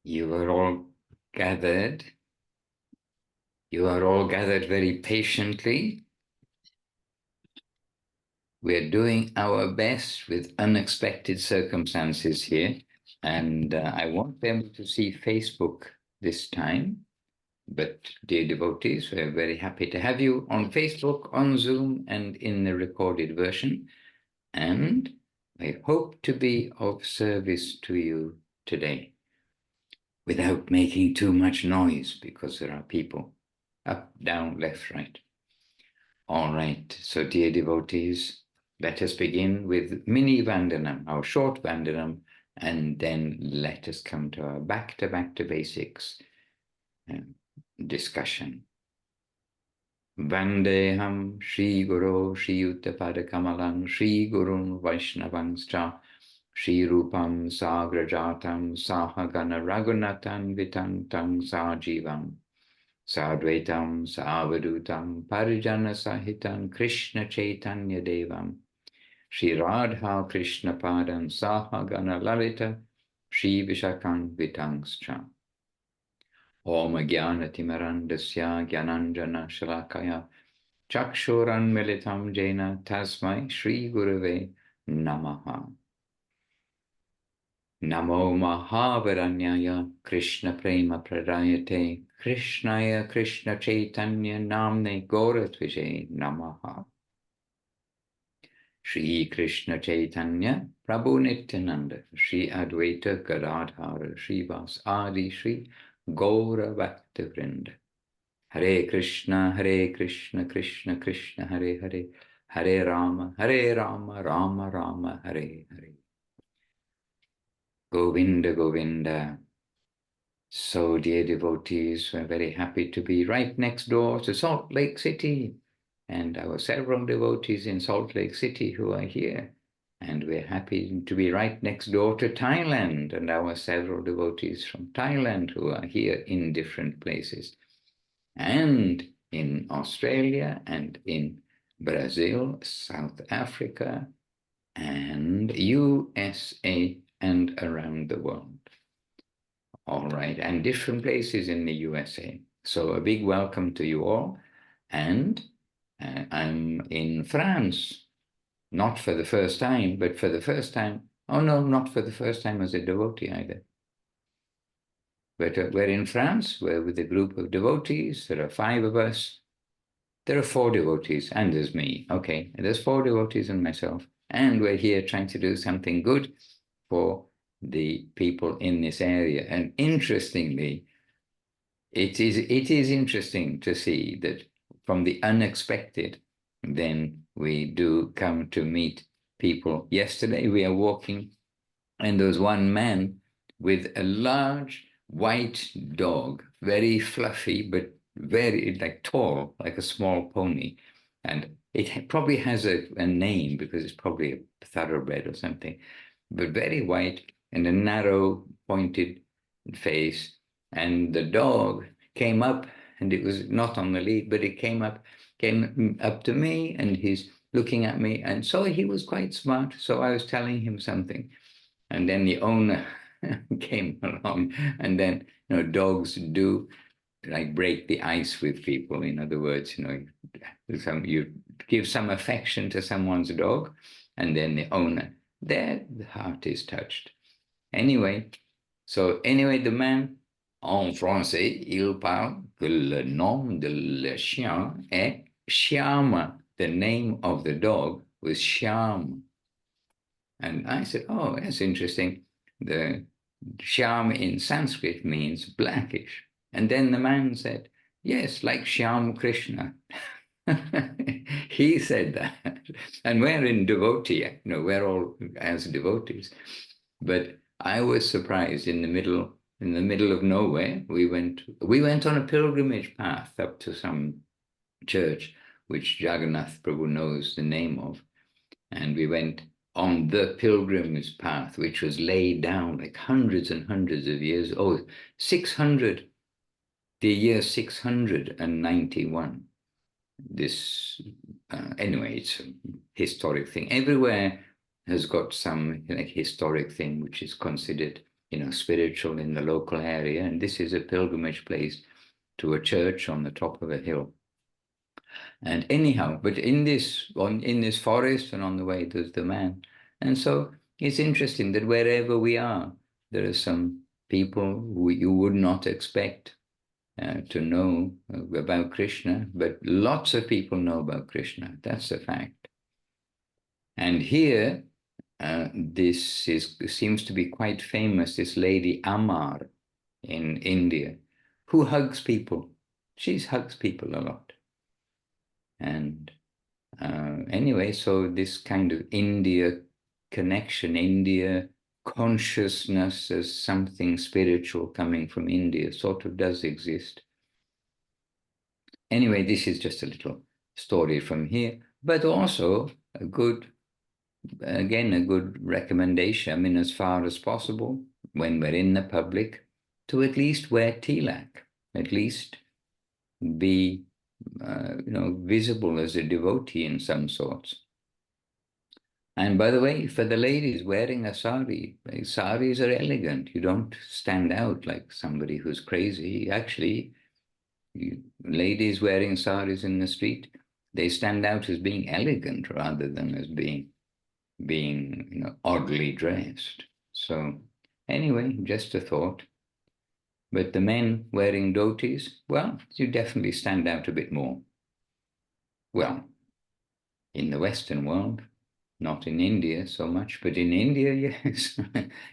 You are all gathered. You are all gathered very patiently. We're doing our best with unexpected circumstances here. And I won't be able to see Facebook this time. But dear devotees, we're very happy to have you on Facebook, on Zoom, and in the recorded version. And I hope to be of service to you today without making too much noise, because there are people up, down, left, right. All right, so dear devotees, let us begin with mini Vandanam, our short Vandanam, and then let us come to our back to basics discussion. Vandeham Shri Guru Shri Uttapada Kamalam Shri Gurun Vaishnavangscha Shri Rupam Sagrajatam Sahagana Raghunathan Vitantam Sajivam Sadvaitam Savadutam Parijana Sahitam Krishna Chaitanya Devam Shri Radha Krishna Padam Sahagana Lalita Shri Vishakan Vitangscha Om Jnanatimirandasya Jnananjana Shalakaya Chakshuran Militam Jena Tasmai Shri Gurave Namaha. Namo Mahavaranyaya Krishna Prema Pradayate Krishnaya Krishna Chaitanya Namne Goratvije Namaha. Shri Krishna Chaitanya Prabhu Nityananda Shri Advaita Gadadhara Shri Vas Adi Shri Gaura Bhaktavrinda. Hare Krishna Krishna Krishna Hare Hare Hare Rama Rama Rama Hare Hare. Govinda Govinda. So dear devotees, we're very happy to be right next door to Salt Lake City. And our several devotees in Salt Lake City who are here. And we're happy to be right next door to Thailand, and our several devotees from Thailand who are here in different places. And in Australia, and in Brazil, South Africa, and USA, and around the world. All right, and different places in the USA. So a big welcome to you all. And I'm in France, not for the first time, but for the first time. Oh no, not for the first time as a devotee either. But we're in France, we're with a group of devotees. There are 5 of us. There are 4 devotees, and there's me. Okay, there's 4 devotees and myself. And we're here trying to do something good for the people in this area. And interestingly, it is interesting to see that from the unexpected, then we do come to meet people. Yesterday we are walking, and there was one man with a large white dog, very fluffy, but very tall, like a small pony. And it probably has a name because it's probably a thoroughbred or something, but very white and a narrow pointed face. And the dog came up, and it was not on the lead, but it came up to me, and he's looking at me. And so he was quite smart. So I was telling him something. And then the owner came along, and then, dogs do break the ice with people. In other words, you give some affection to someone's dog, and then the owner, the heart is touched. Anyway, the man, en français, il parle que le nom de le chien est Sham. The name of the dog was Sham. And I said, oh, that's interesting. The Sham in Sanskrit means blackish. And then the man said, yes, like Shyam Krishna. He said that. And we're in devotee, we're all as devotees. But I was surprised in the middle of nowhere. We went on a pilgrimage path up to some church, which Jagannath Prabhu knows the name of. And we went on the pilgrimage path, which was laid down like hundreds and hundreds of years old. 600, the year 691. This, anyway, it's a historic thing. Everywhere has got some historic thing which is considered spiritual in the local area. And this is a pilgrimage place to a church on the top of a hill. And anyhow, but in this forest and on the way, there's the man. And so it's interesting that wherever we are, there are some people who you would not expect to know about Krishna, but lots of people know about Krishna. That's a fact. And here, this seems to be quite famous, this lady Amar in India, who hugs people. She hugs people a lot. And anyway, so this kind of India connection, India consciousness as something spiritual coming from India sort of does exist. Anyway, this is just a little story from here, but also a good recommendation. I mean, as far as possible, when we're in the public, to at least wear tilak, at least be visible as a devotee in some sorts. And by the way, for the ladies wearing a sari, saris are elegant. You don't stand out like somebody who's crazy. Actually, ladies wearing saris in the street, they stand out as being elegant rather than as being oddly dressed. So anyway, just a thought. But the men wearing dhotis, well, you definitely stand out a bit more. Well, in the Western world, not in India so much, but in India, yes.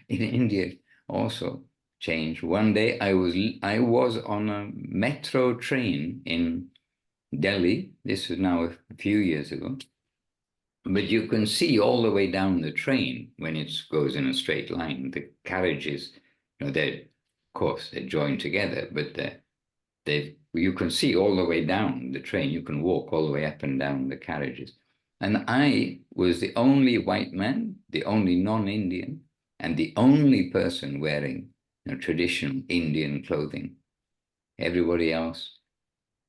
In India also changed. One day I was on a metro train in Delhi. This was now a few years ago. But you can see all the way down the train when it goes in a straight line. The carriages, they're joined together, but you can see all the way down the train. You can walk all the way up and down the carriages. And I was the only white man, the only non-Indian, and the only person wearing traditional Indian clothing. Everybody else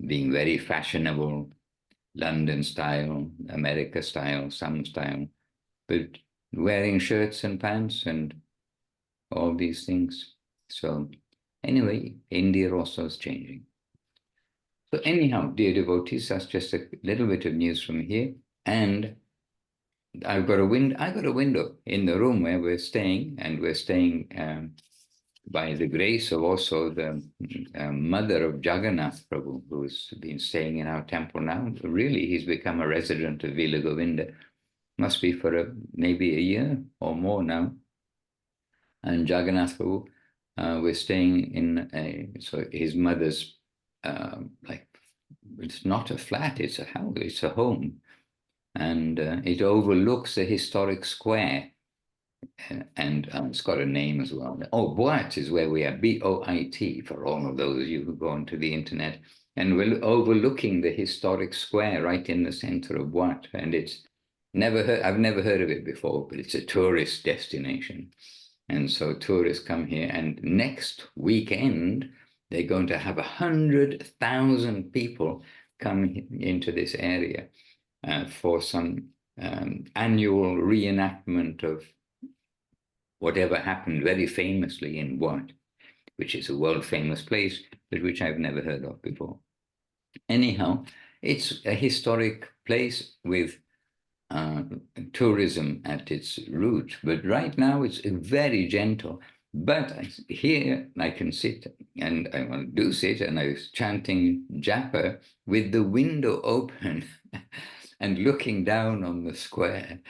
being very fashionable, London style, America style, some style, but wearing shirts and pants and all these things. So anyway, India also is changing. So anyhow, dear devotees, that's just a little bit of news from here. And I got a window in the room where we're staying, and we're staying by the grace of also the mother of Jagannath Prabhu, who's been staying in our temple now. Really, he's become a resident of Vila Govinda. Must be for maybe a year or more now. And Jagannath Prabhu, we're staying in so his mother's, it's not a flat, it's a house, it's a home. And it overlooks the historic square. And it's got a name as well. Oh, Biot is where we are, B-O-I-T, for all of those of you who go onto the internet. And we're overlooking the historic square right in the center of Biot. And I've never heard of it before, but it's a tourist destination. And so tourists come here, and next weekend, they're going to have 100,000 people come into this area for some annual reenactment of whatever happened very famously in Biot, which is a world-famous place, but which I've never heard of before. Anyhow, it's a historic place with tourism at its root, but right now it's very gentle. But here I can sit, and I do sit, and I was chanting japa with the window open and looking down on the square.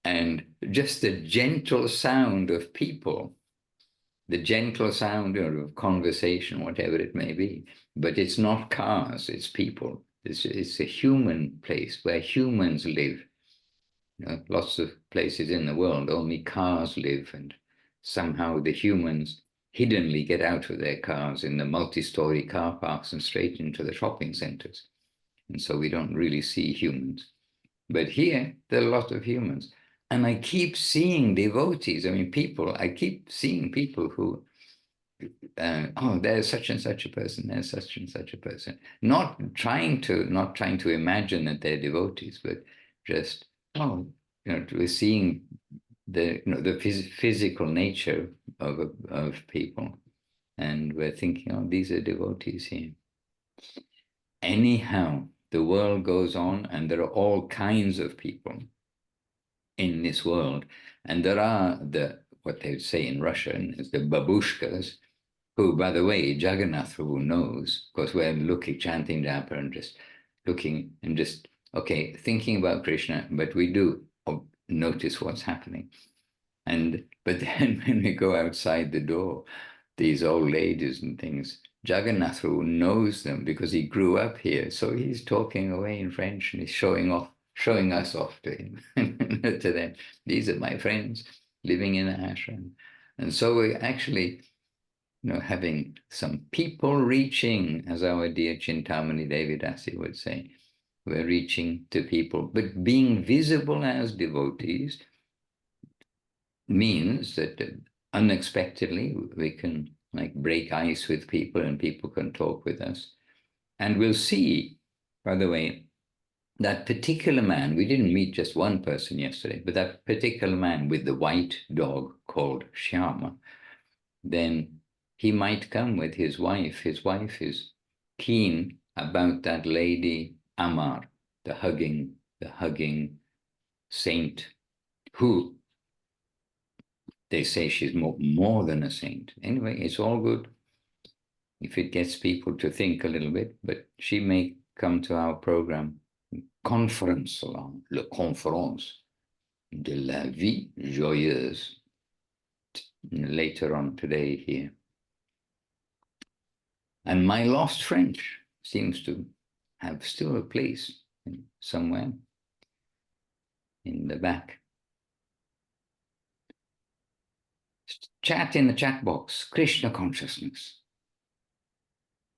And just the gentle sound of people, the gentle sound of conversation, whatever it may be. But it's not cars, it's people. It's a human place where humans live. Lots of places in the world, only cars live, and somehow the humans hiddenly get out of their cars in the multi-story car parks and straight into the shopping centers. And so we don't really see humans. But here, there are a lot of humans. And I keep seeing devotees. I mean, I keep seeing people who, there's such and such a person, there's such and such a person. Not trying to imagine that they're devotees, but just, we're seeing the physical nature of people. And we're thinking, oh, these are devotees here. Anyhow, the world goes on, and there are all kinds of people in this world. And there are what they would say in Russian is the babushkas, who, by the way, Jagannath Prabhu knows, because we're looking, chanting japa and just looking and just, okay, thinking about Krishna, but we do notice what's happening. But then when we go outside the door, these old ladies and things, Jagannath Prabhu knows them because he grew up here. So he's talking away in French and he's showing us off to him, to them. These are my friends living in the ashram. And so we're actually, having some people reaching, as our dear Chintamani Devi Dasi would say, we're reaching to people, but being visible as devotees means that unexpectedly we can break ice with people and people can talk with us. And we'll see, by the way, that particular man, we didn't meet just one person yesterday, but that particular man with the white dog called Sham, then he might come with his wife. His wife is keen about that lady Amar, the hugging saint, who they say she's more than a saint. Anyway, it's all good if it gets people to think a little bit, but she may come to our program, Conférence, le conférence de la vie joyeuse, later on today here. And my lost French seems to have still a place somewhere in the back. Chat in the chat box, Krishna consciousness.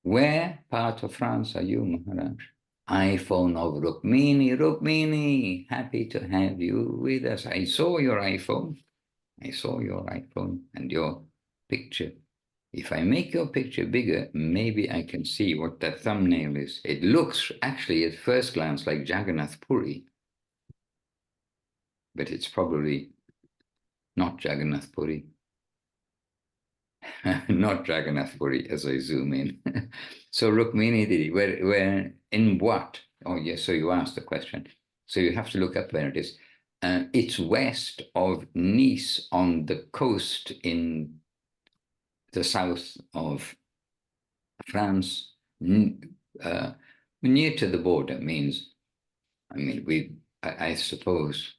Where part of France are you, Maharaj? iPhone of Rukmini. Rukmini, happy to have you with us. I saw your iPhone. And your picture. If I make your picture bigger, maybe I can see what that thumbnail is. It looks actually at first glance like Jagannath Puri, but it's probably not Jagannath Puri. Not Jagannath Puri as I zoom in. So Rukmini Didi, where in what? Oh yes, so you asked the question. So you have to look up where it is. It's west of Nice on the coast in the south of France, near to the border means, I suppose,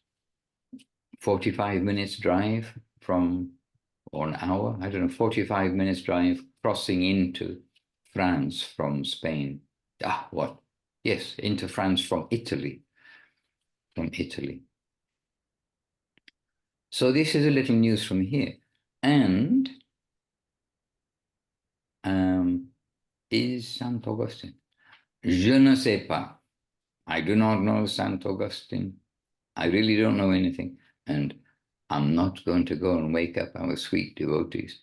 45 minutes drive from, or an hour, I don't know, 45 minutes drive crossing into France from Spain. Yes, into France from Italy. So this is a little news from here. And is Saint Augustine? Je ne sais pas. I do not know Saint Augustine. I really don't know anything. And I'm not going to go and wake up our sweet devotees,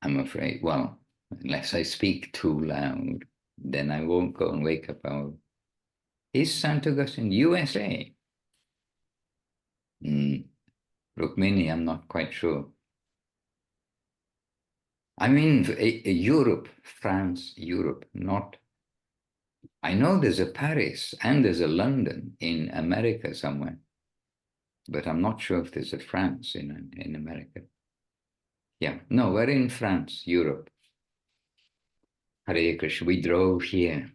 I'm afraid. Well, unless I speak too loud, then I won't go and wake up our... Is Saint Augustine USA? Rukmini, I'm not quite sure. I mean, Europe, France, Europe, not... I know there's a Paris and there's a London in America somewhere, but I'm not sure if there's a France in America. Yeah, no, we're in France, Europe. Hare Krishna, we drove here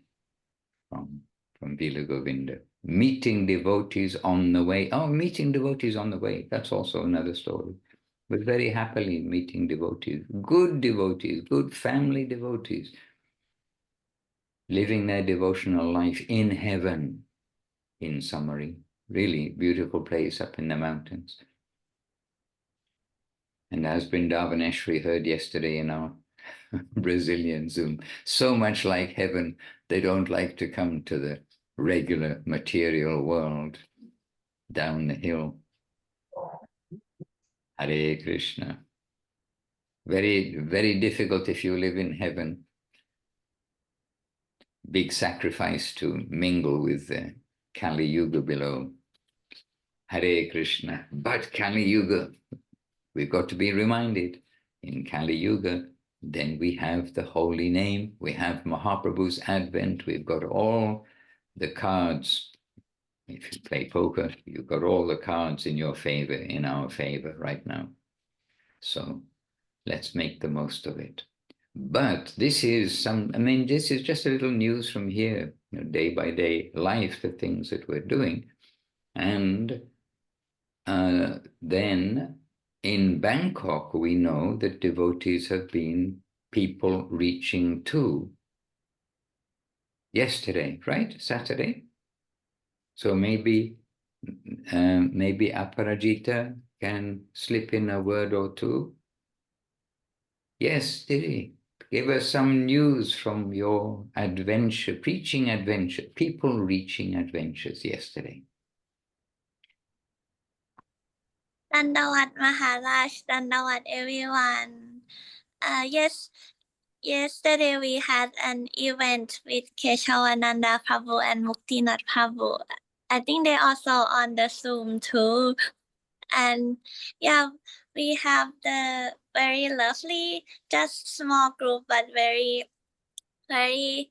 from Vila Govinda. Meeting devotees on the way. Oh, meeting devotees on the way. That's also another story. But very happily meeting devotees, good family devotees, living their devotional life in heaven, in summary. Really beautiful place up in the mountains. And as Vrindavaneshri heard yesterday in our Brazilian Zoom, so much like heaven, they don't like to come to the regular material world down the hill. Hare Krishna. Very, very difficult if you live in heaven. Big sacrifice to mingle with the Kali Yuga below. Hare Krishna. But Kali Yuga, we've got to be reminded in Kali Yuga. Then we have the holy name, we have Mahaprabhu's advent, we've got all the cards. If you play poker, you've got all the cards in your favor, in our favor right now. So let's make the most of it. But this is this is just a little news from here, day by day life, the things that we're doing. And then in Bangkok, we know that devotees have been people reaching to yesterday, right? Saturday. So maybe Aparajita can slip in a word or two. Yes, Didi, give us some news from your adventure, preaching adventure, people reaching adventures yesterday. Dandavat Maharaj, Dandavat everyone. Yesterday we had an event with Keshavananda Prabhu and Muktinath Prabhu. I think they also on the Zoom too. And yeah, we have the very lovely, just small group, but very, very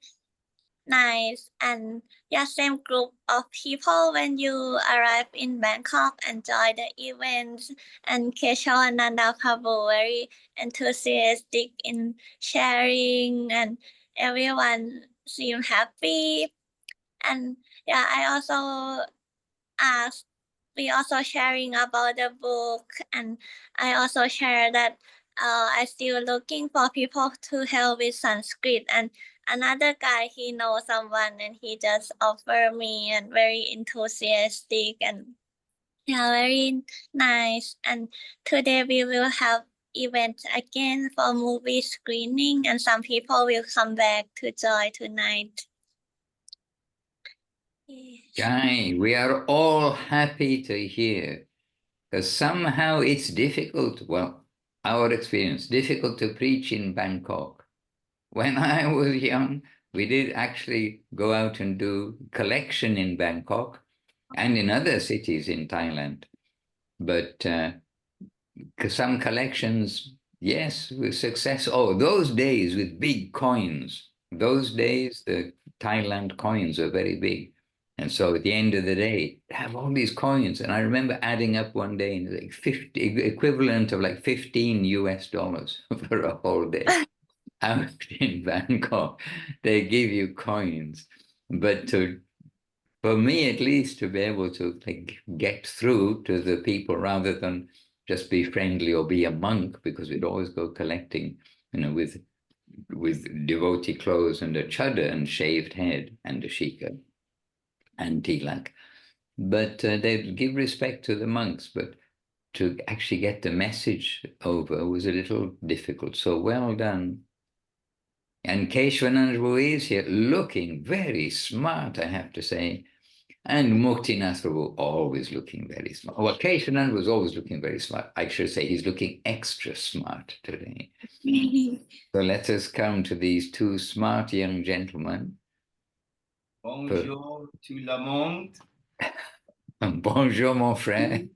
nice. And yeah, same group of people when you arrive in Bangkok, enjoy the events. And Keshavananda Prabhu very enthusiastic in sharing, and everyone seemed happy. And yeah, I also asked, we also sharing about the book, and I also share that I still looking for people to help with Sanskrit. And another guy, he knows someone, and he just offered me, and very enthusiastic, and yeah, very nice. And today we will have event again for movie screening, and some people will come back to join tonight. Jai, we are all happy to hear, because somehow it's difficult, well, our experience, difficult to preach in Bangkok. When I was young, we did actually go out and do collection in Bangkok and in other cities in Thailand. But some collections, yes, with success. Oh, those days with big coins, those days, the Thailand coins were very big. And so at the end of the day, have all these coins. And I remember adding up one day, and like 50, equivalent of like 15 US dollars for a whole day. Out in Bangkok, they give you coins. But for me, at least, to be able to get through to the people rather than just be friendly or be a monk, because we'd always go collecting, with devotee clothes and a chadar and shaved head and a shika and tilak. But they'd give respect to the monks, but to actually get the message over was a little difficult. So well done. And Keshavananda Prabhu is here, looking very smart, I have to say. And Muktinath Prabhu always looking very smart. Well, Keshavananda was always looking very smart. I should say he's looking extra smart today. So let us come to these two smart young gentlemen. Bonjour tout le monde. Bonjour mon frère.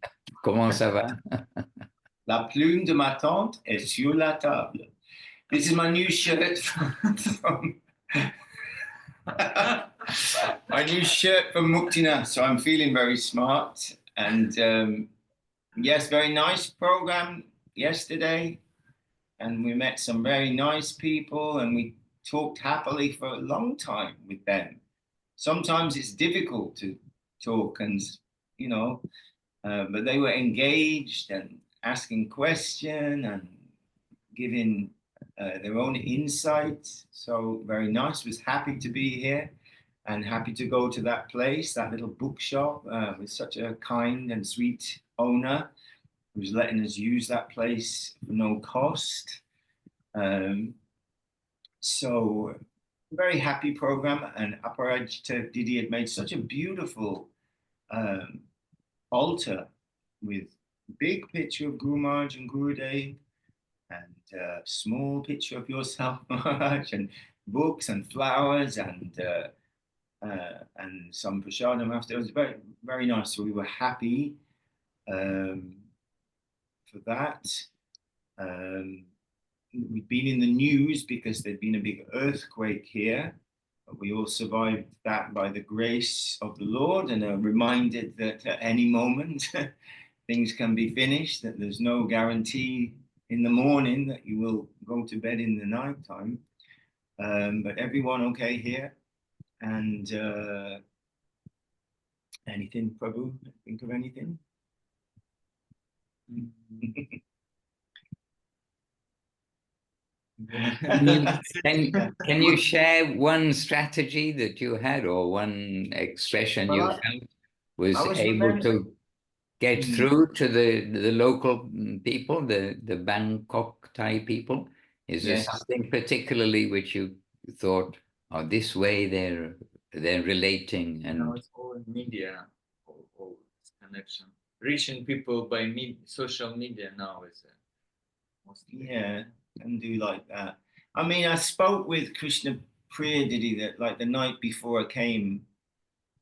Comment ça va? La plume de ma tante est sur la table. This is my new shirt from my new shirt from Muktinath. So I'm feeling very smart. And yes, very nice program yesterday. And we met some very nice people, and we talked happily for a long time with them. Sometimes it's difficult to talk, and but they were engaged and asking questions and giving their own insights. So very nice. Was happy to be here and happy to go to that place, that little bookshop with such a kind and sweet owner who's letting us use that place for no cost. So very happy program, and Aparajita DD had made such a beautiful altar with big picture of Guru Maharaj and Gurudev, and small picture of yourself, Maharaj, and books and flowers and some prasadam after. It was very, very nice. So we were happy for for that. We've been in the news because there'd been a big earthquake here. But we all survived that by the grace of the Lord, and are reminded that at any moment things can be finished, that there's no guarantee in the morning that you will go to bed in the night time. But everyone okay here? And anything, Prabhu? Think of anything? Can you share one strategy that you had, or one expression you felt was able to get through to the local people, the Bangkok Thai people? Is there something particularly which you thought, oh, this way they're relating? And now it's all in media, all this connection. Reaching people by social media now is mostly. Yeah, can do like that. I mean, I spoke with Krishna Devi that like the night before I came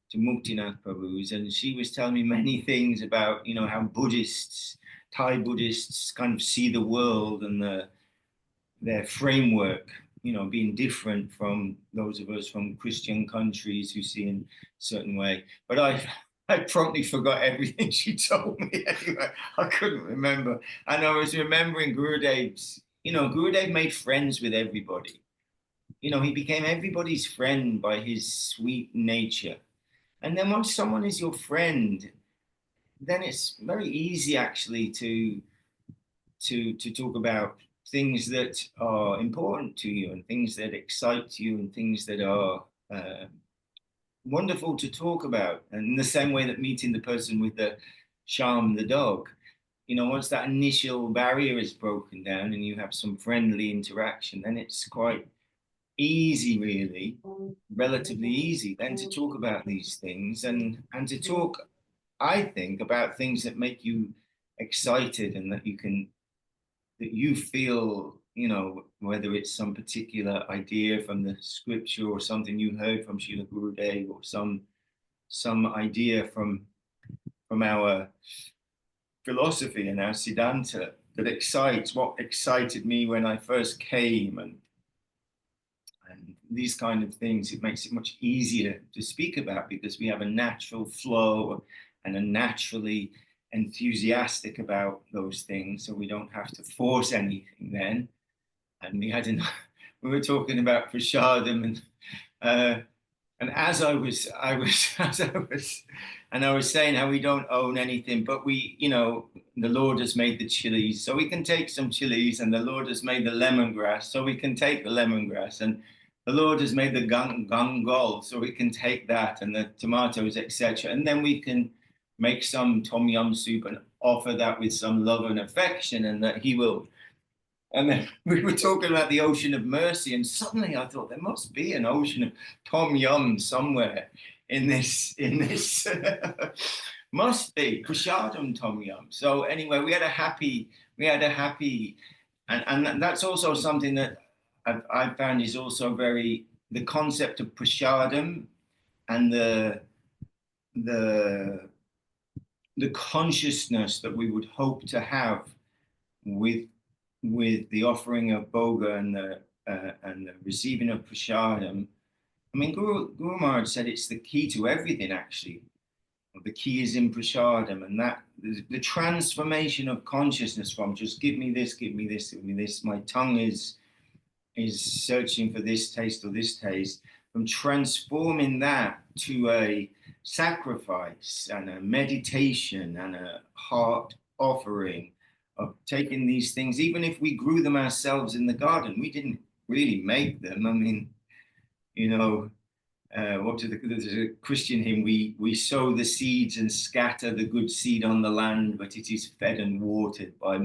to Muktinath Prabhu's, and she was telling me many things about, you know, how Buddhists, Thai Buddhists kind of see the world and their framework, you know, being different from those of us from Christian countries who see in a certain way. But I promptly forgot everything she told me anyway. I couldn't remember. And I was remembering Gurudev's, you know, Gurudev made friends with everybody. You know, he became everybody's friend by his sweet nature. And then once someone is your friend, then it's very easy actually to talk about things that are important to you and things that excite you and things that are wonderful to talk about. And in the same way that meeting the person with the Sham, the dog, you know, once that initial barrier is broken down and you have some friendly interaction, then it's quite easy, really, relatively easy then to talk about these things and to talk, I think, about things that make you excited and that you feel, you know, whether it's some particular idea from the scripture or something you heard from Srila Gurudev or some idea from our philosophy and our Siddhanta that excites what excited me when I first came, and these kind of things. It makes it much easier to speak about because we have a natural flow and a naturally enthusiastic about those things, so we don't have to force anything then. And we were talking about prasadam, and as I was saying how we don't own anything, but we, you know, the Lord has made the chilies, so we can take some chilies, and the Lord has made the lemongrass, so we can take the lemongrass, and the Lord has made the gangol, so we can take that, and the tomatoes, etc. And then we can make some tom yum soup and offer that with some love and affection, and that He will. And then we were talking about the ocean of mercy, and suddenly I thought there must be an ocean of tom yum somewhere in this must be prasadam tom yum. So anyway, we had a happy, and that's also something that I found is also very, the concept of prasadam and the consciousness that we would hope to have with the offering of bhoga and the receiving of prasadam. I mean, Guru Maharaj said it's the key to everything, actually. The key is in prasadam, and that the transformation of consciousness from just give me this, give me this, give me this. My tongue is searching for this taste or this taste, from transforming that to a sacrifice and a meditation and a heart offering of taking these things, even if we grew them ourselves in the garden. We didn't really make them. I mean, you know, there's a Christian hymn, we sow the seeds and scatter the good seed on the land, but it is fed and watered by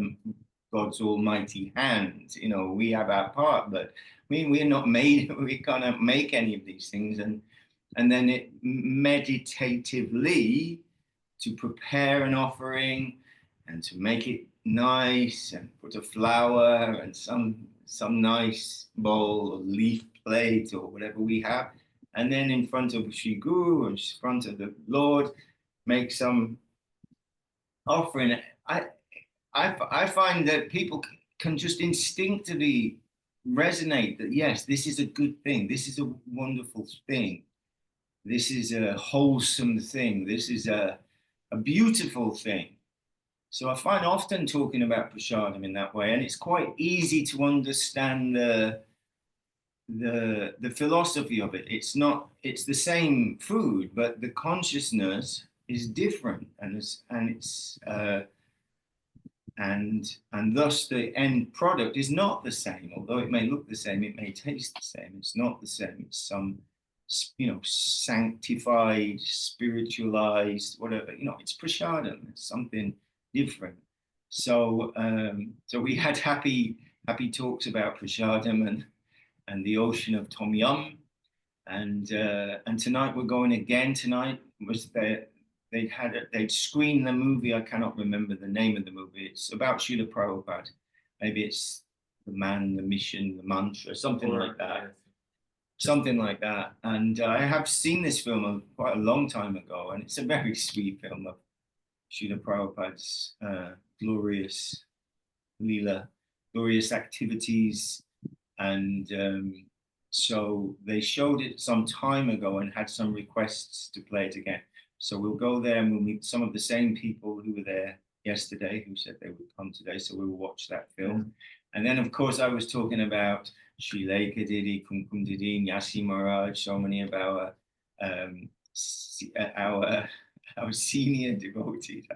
God's almighty hand. You know, we have our part, but we're not made, we cannot make any of these things. And then it meditatively to prepare an offering and to make it nice and put a flower and some nice bowl or leaf plate or whatever we have, and then in front of Sri Guru and in front of the Lord make some offering. I find that people can just instinctively resonate that, yes, this is a good thing. This is a wonderful thing. This is a wholesome thing. This is a beautiful thing. So I find often talking about prasadam in that way, and it's quite easy to understand the philosophy of it. It's the same food, but the consciousness is different, and thus the end product is not the same. Although it may look the same, it may taste the same. It's not the same. It's some, sanctified, spiritualized, whatever. It's prasadam. It's something different. So, so we had happy talks about prasadam and the ocean of Tom Yum, and tonight we're going again. Tonight was they'd screened the movie. I cannot remember the name of the movie. It's about Srila Prabhupada. Maybe it's The Man, the Mission, the Mantra, something like that. Something like that. And I have seen this film quite a long time ago, and it's a very sweet film of Srila Prabhupada's glorious Leela, glorious activities. And so they showed it some time ago and had some requests to play it again. So we'll go there and we'll meet some of the same people who were there yesterday who said they would come today. So we will watch that film. And then, of course, I was talking about Srileka Didi, Kumkum Didi, Nyasi Maharaj, so many of our senior devotees.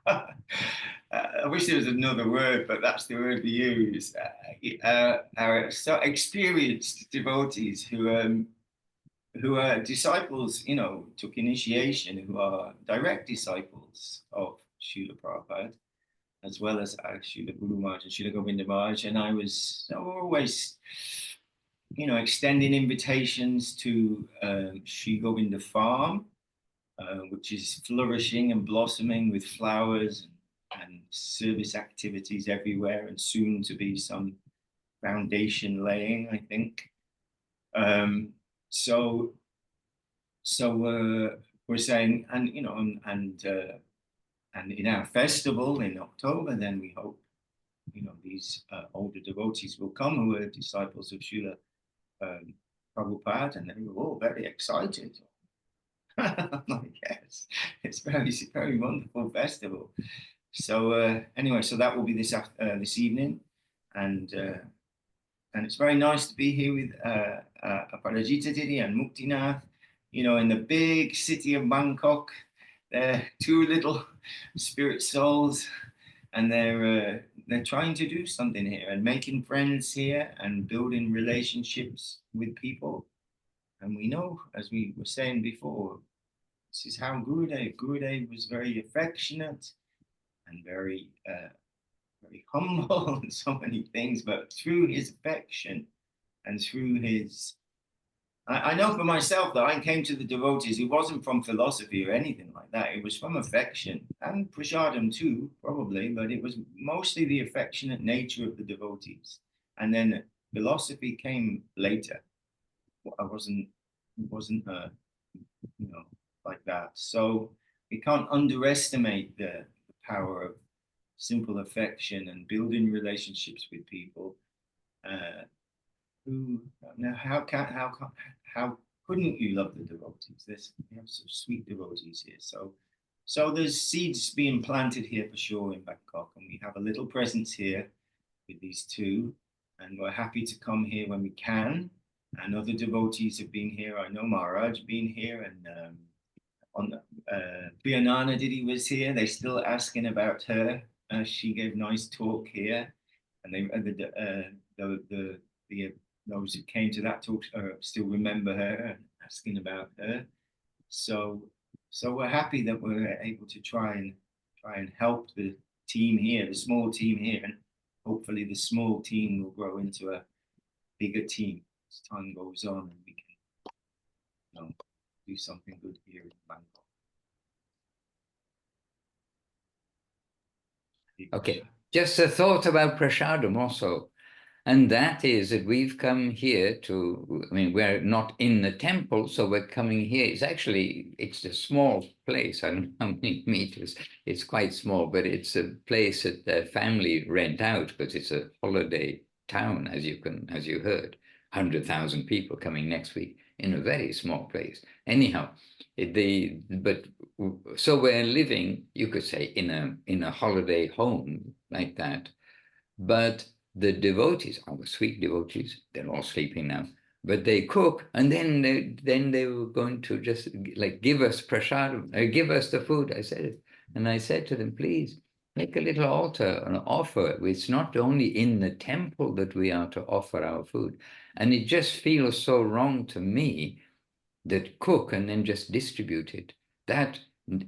I wish there was another word, but that's the word we use. Our so experienced devotees who are disciples, took initiation, who are direct disciples of Srila Prabhupada, as well as Srila Guru Maharaj and Srila Govinda Maharaj. And I was always, extending invitations to Sri Govinda Farm, which is flourishing and blossoming with flowers and service activities everywhere, and soon to be some foundation laying, I think. So we're saying, and in our festival in October, then we hope, these older devotees will come who are disciples of Srila Prabhupada, and they were all very excited. Yes, it's very wonderful festival. So anyway, so that will be this evening, and it's very nice to be here with Aparajita Didi and Muktinath, in the big city of Bangkok. They're two little spirit souls, and they're trying to do something here and making friends here and building relationships with people. And we know, as we were saying before, this is how Gurudev was very affectionate and very humble and so many things, but through his affection and through his, I know for myself that I came to the devotees, it wasn't from philosophy or anything like that. It was from affection, and prasadam too, probably, but it was mostly the affectionate nature of the devotees. And then philosophy came later. It wasn't like that. So we can't underestimate the power of simple affection and building relationships with people. How couldn't you love the devotees? We have such sweet devotees here. So there's seeds being planted here for sure in Bangkok, and we have a little presence here with these two, and we're happy to come here when we can. And other devotees have been here. I know Maharaj been here, and Priyanana Devi was here. They're still asking about her. She gave a nice talk here, and those who came to that talk still remember her and asking about her. So we're happy that we're able to try and help the team here, the small team here, and hopefully the small team will grow into a bigger team as time goes on, and we can do something good here in Bangkok. Okay, just a thought about prasadam also. And that is that we've come here to, I mean, we're not in the temple, so we're coming here. It's a small place. I don't know how many meters. It's quite small, but it's a place that the family rent out because it's a holiday town, as you heard. 100,000 people coming next week in a very small place. Anyhow, so we're living, you could say, in a holiday home like that. But the devotees, our sweet devotees, they're all sleeping now, but they cook, and then they were going to just like give us prasadam, give us the food. I said to them, please make a little altar and offer. It's not only in the temple that we are to offer our food, and it just feels so wrong to me that cook and then just distribute it. That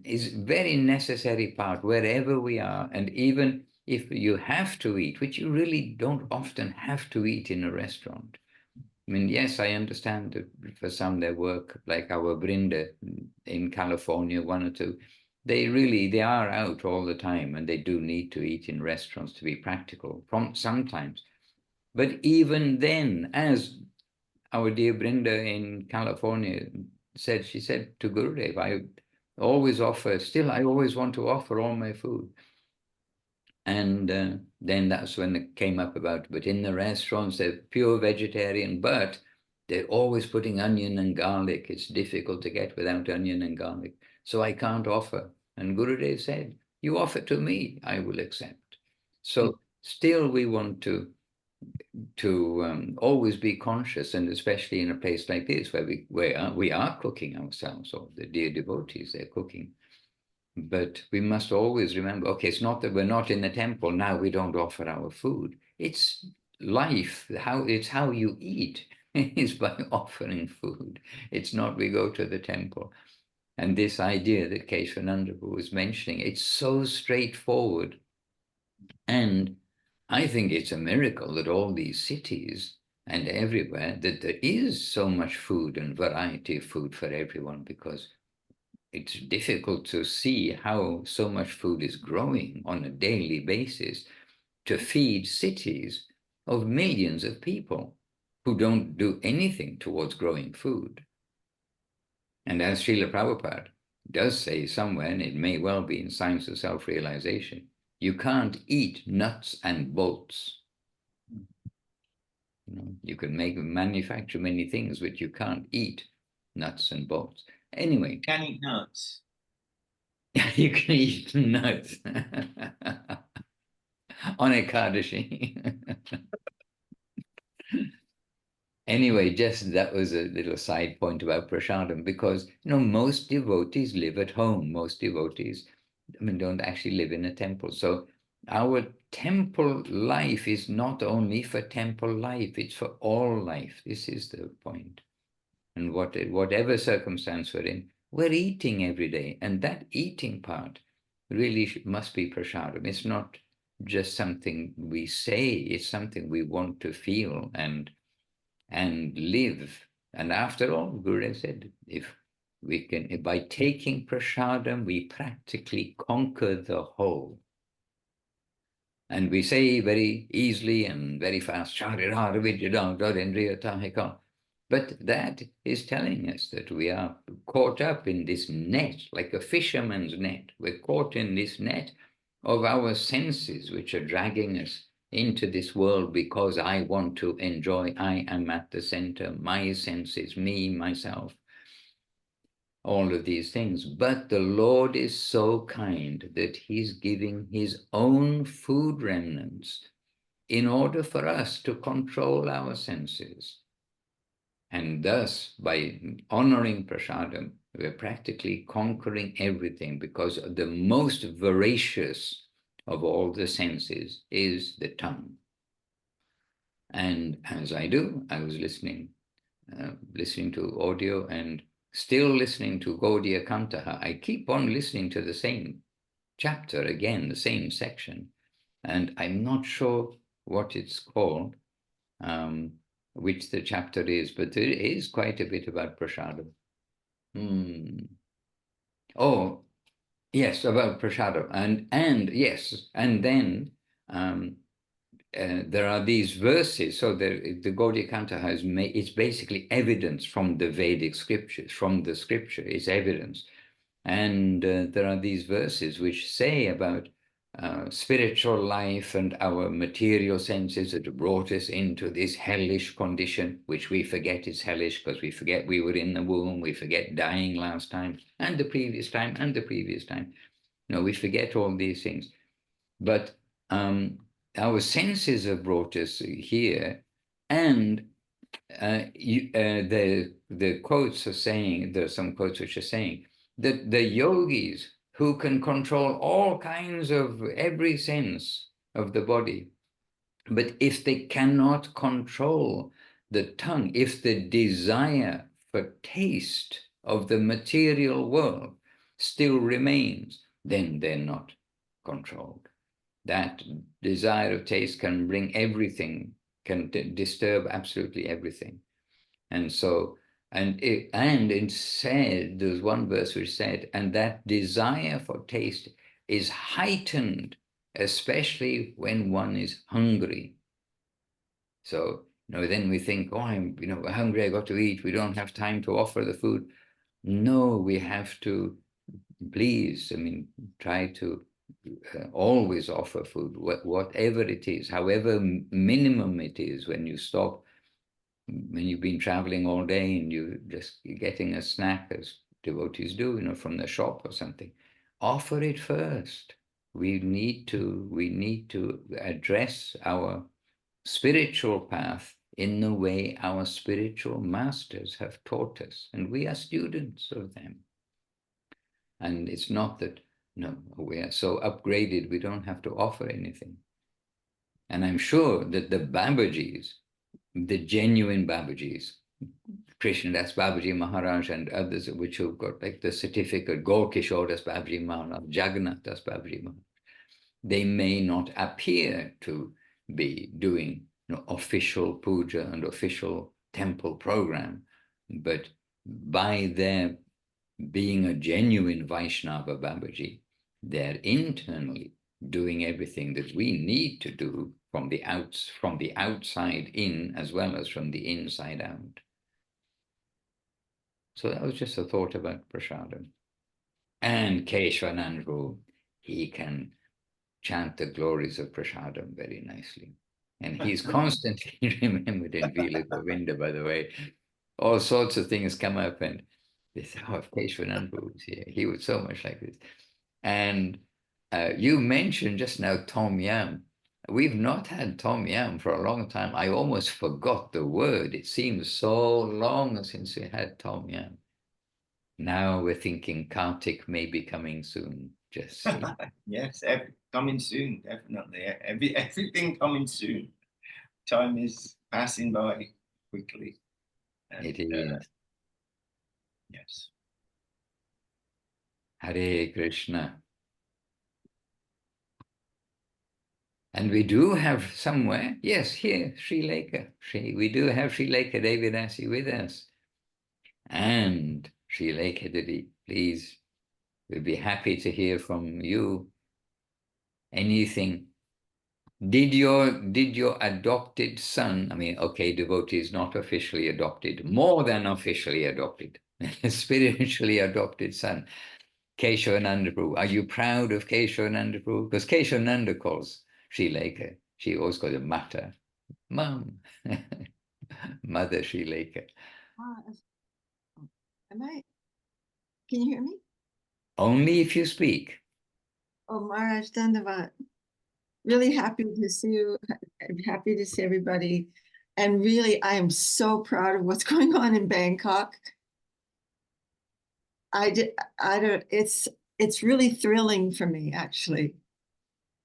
is very necessary part wherever we are, and even if you have to eat, which you really don't often have to eat in a restaurant. I mean, yes, I understand that for some they work, like our Brinda in California, one or two, they are out all the time and they do need to eat in restaurants to be practical sometimes. But even then, as our dear Brinda in California said, she said to Gurudev, I always want to offer all my food. And then that's when it came up about, but in the restaurants, they're pure vegetarian, but they're always putting onion and garlic. It's difficult to get without onion and garlic. So I can't offer. And Gurudev said, you offer to me, I will accept. So still we want to always be conscious, and especially in a place like this where we are cooking ourselves, or the dear devotees, they're cooking. But we must always remember, okay, it's not that we're not in the temple, now we don't offer our food. It's life, it's how you eat is by offering food. It's not we go to the temple. And this idea that Keshavananda Prabhu was mentioning, it's so straightforward. And I think it's a miracle that all these cities and everywhere, that there is so much food and variety of food for everyone, because it's difficult to see how so much food is growing on a daily basis to feed cities of millions of people who don't do anything towards growing food. And as Srila Prabhupada does say somewhere, and it may well be in Science of Self-Realization, you can't eat nuts and bolts. You can manufacture many things, but you can't eat nuts and bolts. Anyway. Can eat nuts. You can eat nuts on Ekadashi. Anyway, just that was a little side point about prasadam, because most devotees live at home. Most devotees, don't actually live in a temple. So our temple life is not only for temple life, it's for all life. This is the point. And whatever circumstance we're in, we're eating every day. And that eating part really must be prasadam. It's not just something we say, it's something we want to feel and live. And after all, Gurudev said, if by taking prasadam, we practically conquer the whole. And we say very easily and very fast, but that is telling us that we are caught up in this net, like a fisherman's net. We're caught in this net of our senses, which are dragging us into this world because I want to enjoy. I am at the center, my senses, me, myself, all of these things. But the Lord is so kind that he's giving his own food remnants in order for us to control our senses. And thus, by honoring prasadam, we're practically conquering everything, because the most voracious of all the senses is the tongue. And as I was listening to audio and still listening to Gaudiya Kantaha. I keep on listening to the same chapter again, the same section, and I'm not sure what it's called, which the chapter is, but there is quite a bit about prasadam. Oh, yes, about prasadam, and yes, and then there are these verses. So the Gaudiya Kantaha it's basically evidence from the Vedic scriptures, from the scripture. It's evidence. And there are these verses which say about spiritual life and our material senses that brought us into this hellish condition, which we forget is hellish because we forget we were in the womb, we forget dying last time, and the previous time, and the previous time. We forget all these things. But our senses have brought us here, and the quotes are saying, there are some quotes which are saying, that the yogis who can control all kinds of every sense of the body, but if they cannot control the tongue, if the desire for taste of the material world still remains, then they're not controlled. That desire of taste can bring everything, can disturb absolutely everything. And so, and it said, there's one verse which said, and that desire for taste is heightened, especially when one is hungry. So, then we think, oh, I'm, hungry, I got to eat, we don't have time to offer the food. No, we have to, please, try to always offer food, whatever it is, however minimum it is. When you stop, when you've been traveling all day and you're getting a snack, as devotees do, from the shop or something, offer it first. We need to address our spiritual path in the way our spiritual masters have taught us, and we are students of them. And it's not that, we are so upgraded we don't have to offer anything. And I'm sure that the Babajis, the genuine Babajis, Krishna Das Babaji Maharaj and others which have got like the certificate, Gaur Kishore Das Babaji Maharaj, Jagannath Das Babaji Maharaj, they may not appear to be doing official puja and official temple program, but by their being a genuine Vaishnava Babaji, they're internally doing everything that we need to do from the outside in, as well as from the inside out. So that was just a thought about prasadam. And Keshavananda Prabhu, he can chant the glories of prasadam very nicely. And he's constantly remembered in Vila Govinda, by the way. All sorts of things come up, and they say, oh, if Keshavananda Prabhu was here, he would so much like this. And you mentioned just now Tom Yam. We've not had Tom Yam for a long time. I almost forgot the word. It seems so long since we had Tom Yam. Now we're thinking Kartik may be coming soon. Just see. Yes, coming soon, definitely. Everything coming soon. Time is passing by quickly. And, It is. Yes. Hare Krishna. And we do have somewhere, yes, here, Sri Lanka. We do have Sri Lanka Devi Dasi with us. And Sri Lanka Devi, please, we'll be happy to hear from you. Anything. Did your adopted son, okay, devotee is not officially adopted, more than officially adopted, spiritually adopted son, Keshavananda Prabhu. Are you proud of Keshavananda Prabhu? Because Keshavananda calls Sri Lanka, she always calls her Mata, Mom, Mother Sri Lanka. Can you hear me? Only if you speak. Oh, Maharaj Dandavat. Really happy to see you. I'm happy to see everybody. And really, I am so proud of what's going on in Bangkok. It's really thrilling for me, actually,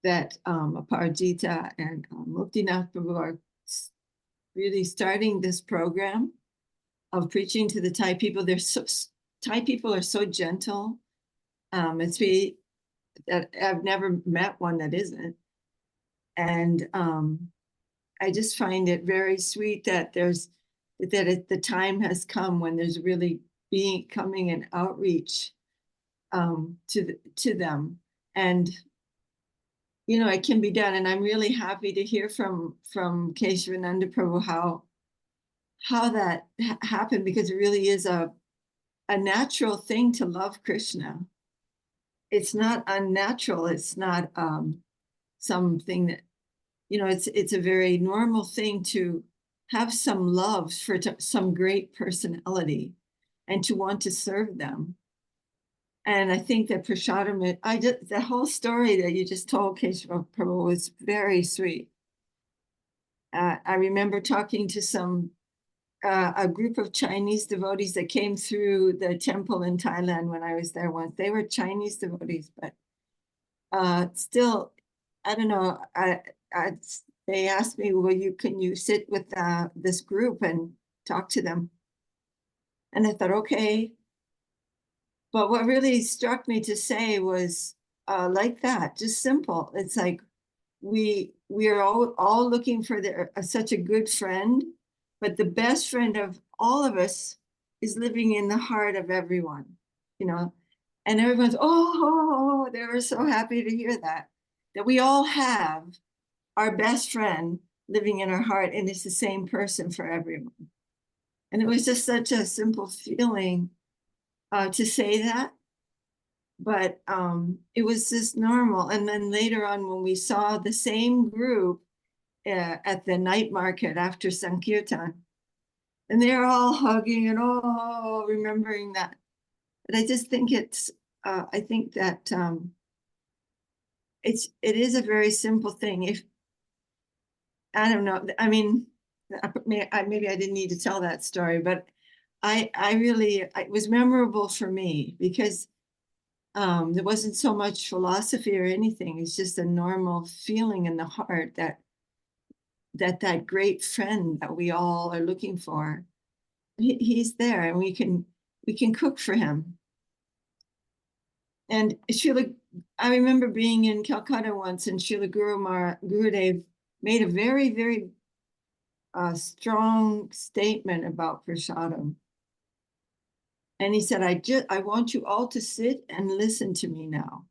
that Aparajita and Muktinath Prabhu are really starting this program of preaching to the Thai people. Thai people are so gentle. That I've never met one that isn't. And I just find it very sweet that the time has come when there's really coming an outreach to them. And it can be done. And I'm really happy to hear from Keshavananda Prabhu how that happened, because it really is a natural thing to love Krishna. It's not unnatural. It's not something that, it's a very normal thing to have some love for some great personality and to want to serve them. And I think that prasadam, the whole story that you just told, Keshav Prabhu, was very sweet. I remember talking to a group of Chinese devotees that came through the temple in Thailand when I was there once. They were Chinese devotees, but still, I don't know. They asked me, well, can you sit with this group and talk to them? And I thought, okay. But what really struck me to say was like that, just simple. It's like we are all looking for such a good friend, but the best friend of all of us is living in the heart of everyone, and everyone's, oh, they were so happy to hear that we all have our best friend living in our heart, and it's the same person for everyone. And it was just such a simple feeling to say that, but it was just normal. And then later on, when we saw the same group at the night market after Sankirtan, and they're all hugging and remembering that. But I just think I think that it is a very simple thing. If I don't know, I mean, maybe I didn't need to tell that story, but it was memorable for me because there wasn't so much philosophy or anything. It's just a normal feeling in the heart that great friend that we all are looking for, he's there, and we can cook for him. And I remember being in Calcutta once, and Srila Gurudev made a very, very strong statement about prasadam. And he said, I want you all to sit and listen to me now.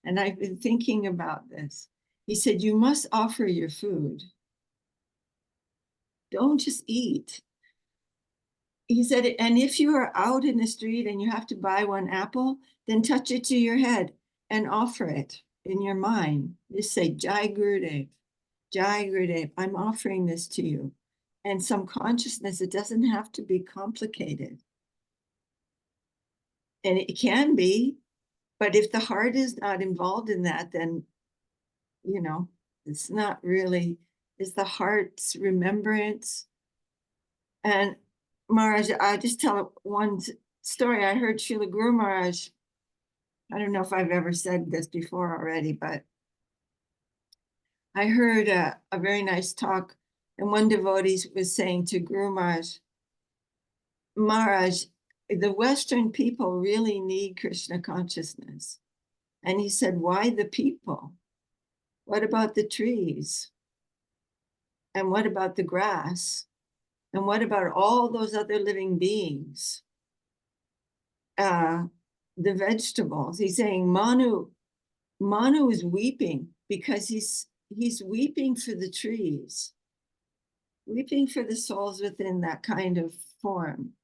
And I've been thinking about this. He said, you must offer your food. Don't just eat. He said, and if you are out in the street and you have to buy one apple, then touch it to your head and offer it in your mind. Just say, Jai Gurudev, Jai Gurudev, I'm offering this to you. And some consciousness, it doesn't have to be complicated. And it can be, but if the heart is not involved in that, then, it's not really, it's the heart's remembrance. And Maharaj, I just tell one story. I heard Srila Guru Maharaj, I don't know if I've ever said this before already, but I heard a very nice talk, and one devotee was saying to Guru Maharaj, Maharaj, the Western people really need Krishna consciousness. And he said, why the people? What about the trees? And what about the grass? And what about all those other living beings? The vegetables. He's saying Manu is weeping because he's weeping for the trees, weeping for the souls within that kind of form.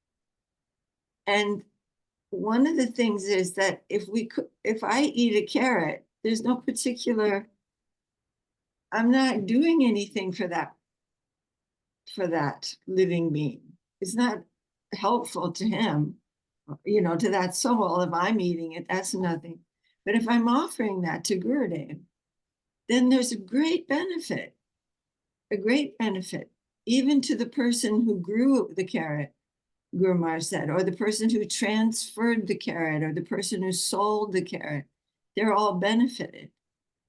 And one of the things is that if I eat a carrot, there's no particular, I'm not doing anything for that living being. It's not helpful to him, to that soul. If I'm eating it, that's nothing. But if I'm offering that to Gurudev, then there's a great benefit, even to the person who grew the carrot, Guru Maharaj said, or the person who transferred the carrot, or the person who sold the carrot. They're all benefited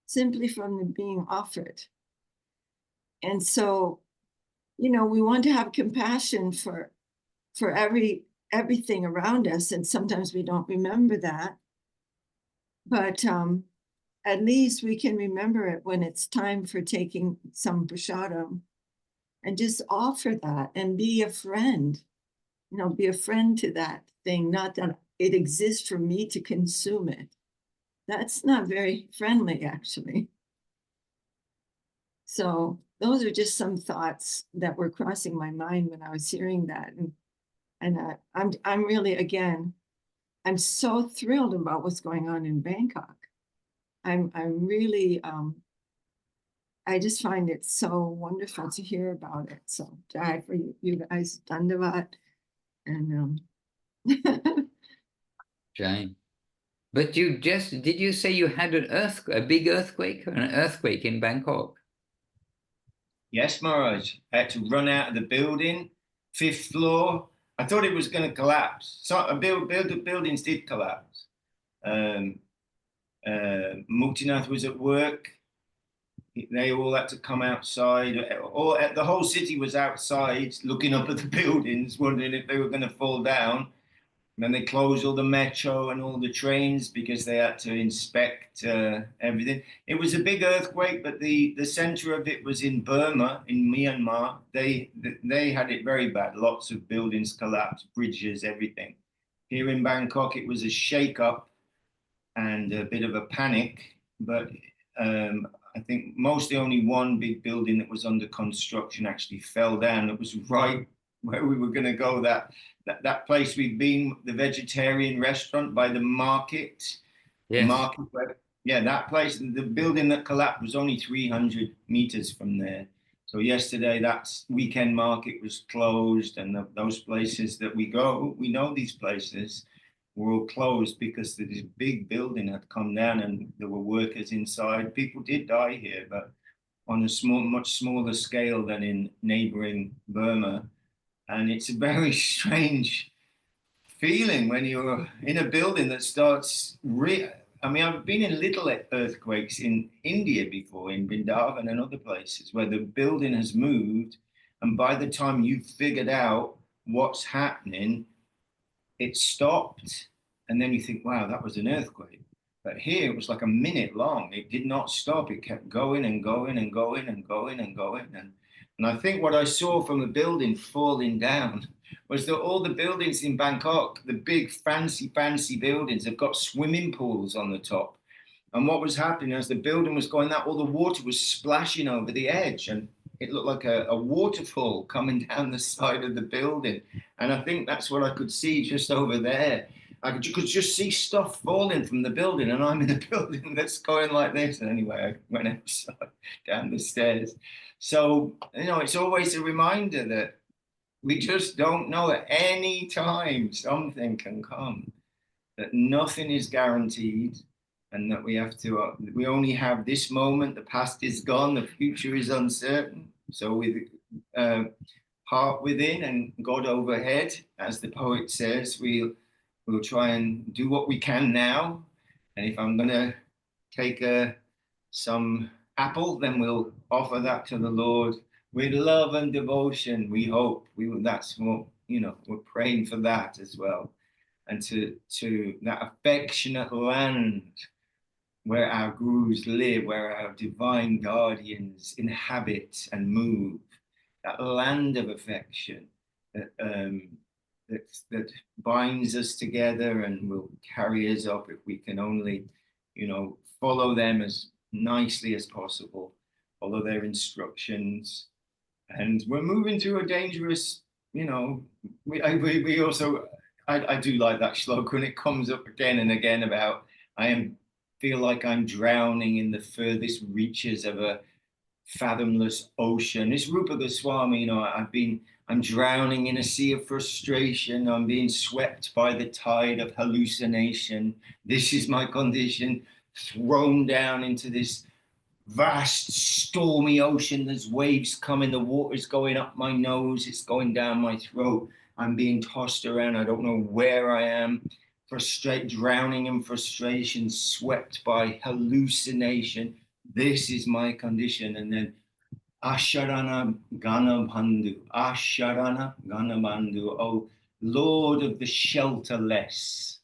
simply from the being offered. And so, we want to have compassion for everything around us, and sometimes we don't remember that. But at least we can remember it when it's time for taking some prasadam, and just offer that and be a friend. Be a friend to that thing, not that it exists for me to consume it. That's not very friendly, actually. So those are just some thoughts that were crossing my mind when I was hearing that. And I'm really, again, I'm so thrilled about what's going on in Bangkok. I'm really, I just find it so wonderful to hear about it. So Jai for you guys, Dandavat. And Jai. But did you say you had a big earthquake, or an earthquake in Bangkok? Yes, Maharaj. I had to run out of the building, 5th floor. I thought it was going to collapse. So buildings did collapse. Muktinath was at work. They all had to come outside. The whole city was outside looking up at the buildings, wondering if they were going to fall down. And then they closed all the metro and all the trains because they had to inspect everything. It was a big earthquake, but the center of it was in Burma, in Myanmar. They had it very bad. Lots of buildings collapsed, bridges, everything. Here in Bangkok, it was a shake-up and a bit of a panic. But I think mostly only one big building that was under construction actually fell down. It was right where we were going to go, that place we've been, the vegetarian restaurant by the market. Yes. Yeah, that place, the building that collapsed was only 300 meters from there. So yesterday, that weekend market was closed, and those places that we go, we know these places, were all closed because this big building had come down and there were workers inside. People did die here, but on a much smaller scale than in neighboring Burma. And it's a very strange feeling when you're in a building that starts. I mean, I've been in little earthquakes in India before, in Vrindavan and other places, where the building has moved, and by the time you've figured out what's happening, it stopped, and then you think, wow, that was an earthquake. But here it was like a minute long. It did not stop. It kept going and going and going and going and going. And I think what I saw from a building falling down was that all the buildings in Bangkok, the big fancy buildings, have got swimming pools on the top. And what was happening as the building was going down, all the water was splashing over the edge, and it looked like a waterfall coming down the side of the building. And I think that's what I could see just over there. I could just see stuff falling from the building, and I'm in a building that's going like this. And anyway, I went outside, down the stairs. So, it's always a reminder that we just don't know at any time something can come, that nothing is guaranteed, and that we only have this moment. The past is gone, the future is uncertain. So with heart within and God overhead, as the poet says, we'll try and do what we can now. And if I'm going to take some apple, then we'll offer that to the Lord with love and devotion. We hope that's what, we're praying for that as well. And to that affectionate land where our gurus live, where our divine guardians inhabit and move, that land of affection that binds us together and will carry us up if we can only, follow them as nicely as possible, follow their instructions. And we're moving through a dangerous, we also, I do like that shloka when it comes up again and again about, feel like I'm drowning in the furthest reaches of a fathomless ocean. It's Rupa Goswami, I'm drowning in a sea of frustration. I'm being swept by the tide of hallucination. This is my condition, thrown down into this vast stormy ocean. There's waves coming, the water's going up my nose, it's going down my throat. I'm being tossed around, I don't know where I am. Drowning in frustration, swept by hallucination. This is my condition. And then Asharana Ganabandhu, Asharana Ganabandhu, oh Lord of the shelterless,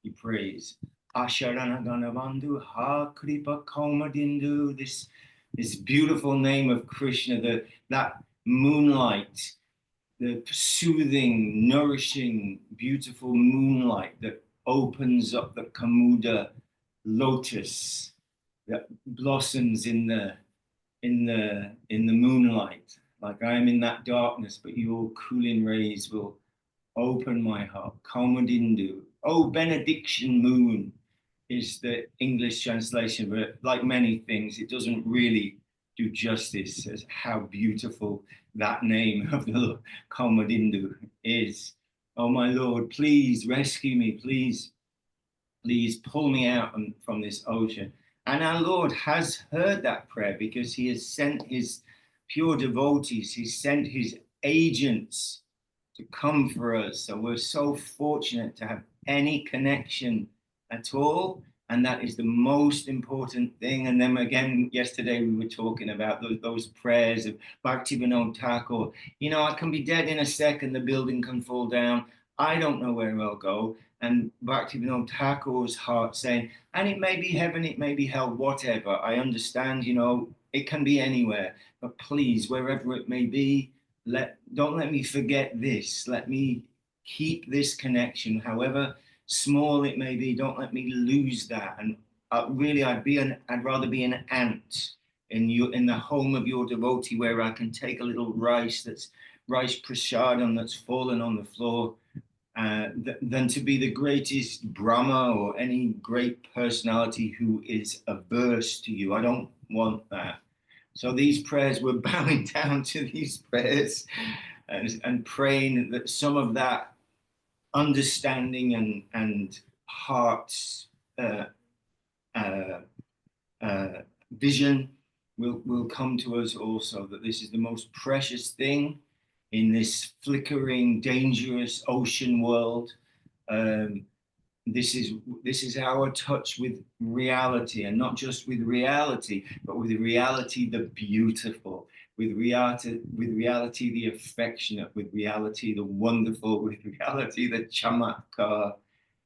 he prays. Asharana Ganabandhu, Ha Kripa Kaumadindu, this beautiful name of Krishna, that moonlight, the soothing, nourishing, beautiful moonlight that opens up the Kamuda lotus that blossoms in the in the moonlight, like I am in that darkness, but your cooling rays will open my heart. Kamadindu. Oh, benediction moon is the English translation, but like many things, it doesn't really do justice as how beautiful that name of the Lord Kamadindu is. Oh, my Lord, please rescue me. Please pull me out from this ocean. And our Lord has heard that prayer because he has sent his pure devotees, he sent his agents to come for us. So we're so fortunate to have any connection at all. And that is the most important thing. And then again, yesterday we were talking about those prayers of Bhaktivinoda Thakur. You know, I can be dead in a second, the building can fall down. I don't know where I'll go. And Bhaktivinoda Thakur's heart saying, and it may be heaven, it may be hell, whatever. I understand, you know, it can be anywhere. But please, wherever it may be, don't let me forget this. Let me keep this connection, however small it may be. Don't let me lose that. And really, I'd rather be an ant in the home of your devotee, where I can take a little rice prasadam that's fallen on the floor, than to be the greatest Brahma or any great personality who is averse to you. I don't want that. So these prayers, we're bowing down to these prayers and praying that some of that understanding and heart's vision will come to us also, that this is the most precious thing in this flickering, dangerous ocean world. This is our touch with reality, and not just with reality, but with reality the beautiful, with reality the affectionate, with reality the wonderful, with reality the chamatkar,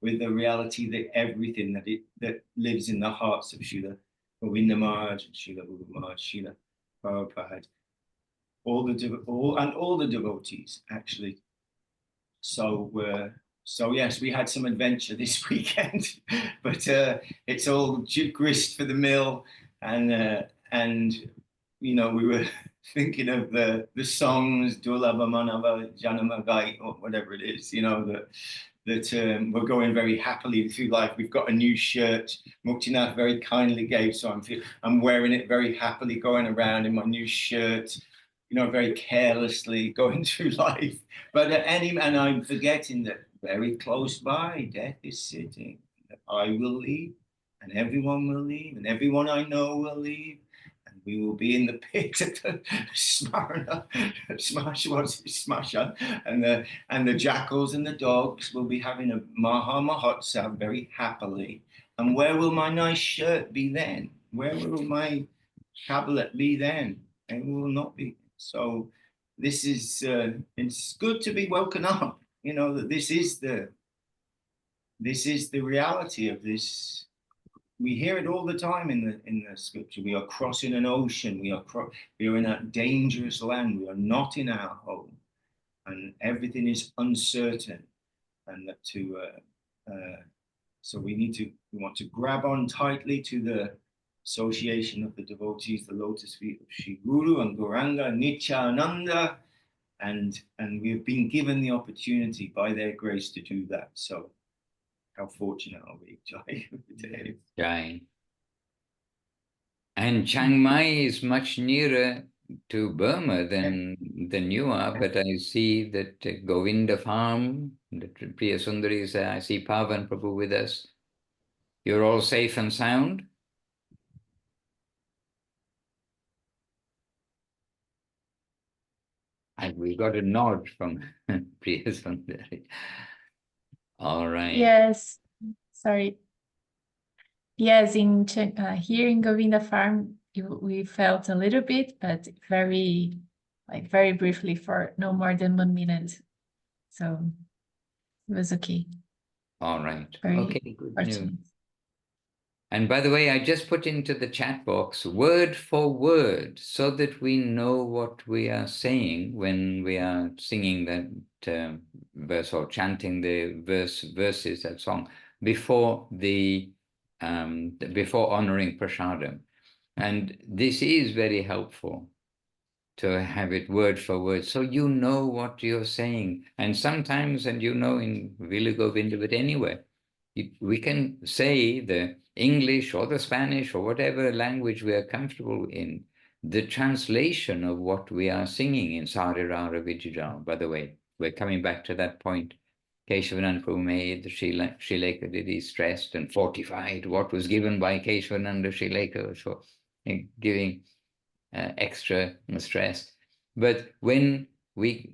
with the reality the everything that lives in the hearts of Srila Govinda Maharaj, Srila Guru Maharaj, Srila Prabhupada, all the devotees actually. So yes, we had some adventure this weekend, but it's all grist for the mill, and you know, we were thinking of the songs Dulaba Manava Janamagai, or whatever it is, you know, that we're going very happily through life. We've got a new shirt Muktinath very kindly gave, so I'm wearing it very happily, going around in my new shirt, you know, very carelessly going through life. But and I'm forgetting that very close by, death is sitting. I will leave, and everyone will leave, and everyone I know will leave, and we will be in the pit at the Smasha, and the jackals and the dogs will be having a Maha Mahotsav very happily. And where will my nice shirt be then? Where will my tablet be then? It will not be. So this is, it's good to be woken up, you know, that this is the reality of this. We hear it all the time in the scripture. We are crossing an ocean. We are in a dangerous land. We are not in our home, and everything is uncertain. And that so we want to grab on tightly to the association of the devotees, the lotus feet of Shri Guru and Gauranga Nityananda, and we have been given the opportunity by their grace to do that. So how fortunate are we, Jai? Jai. And Chiang Mai is much nearer to Burma than you are, but I see that Govinda Farm, that Priya Sundari is there. I see Pavan Prabhu with us. You're all safe and sound? We got a nod from Priya Sundari. All right. Yes, sorry. Yes, here in Govinda Farm, we felt a little bit, but very briefly, for no more than 1 minute. So it was okay. All right. Very okay, good fortunate. news. And by the way, I just put into the chat box word for word so that we know what we are saying when we are singing that verse or chanting the verses, that song, before honoring prasadam. And this is very helpful to have it word for word, so you know what you're saying. And sometimes, and you know in Vila Govinda, but anyway, we can say the English or the Spanish or whatever language we are comfortable in, the translation of what we are singing in Sarirara Vijayal. By the way, we're coming back to that point. Keshavananda Prabhu made the Srileka Didi stressed and fortified what was given by Keshavananda Srileka, so giving extra stress. But when we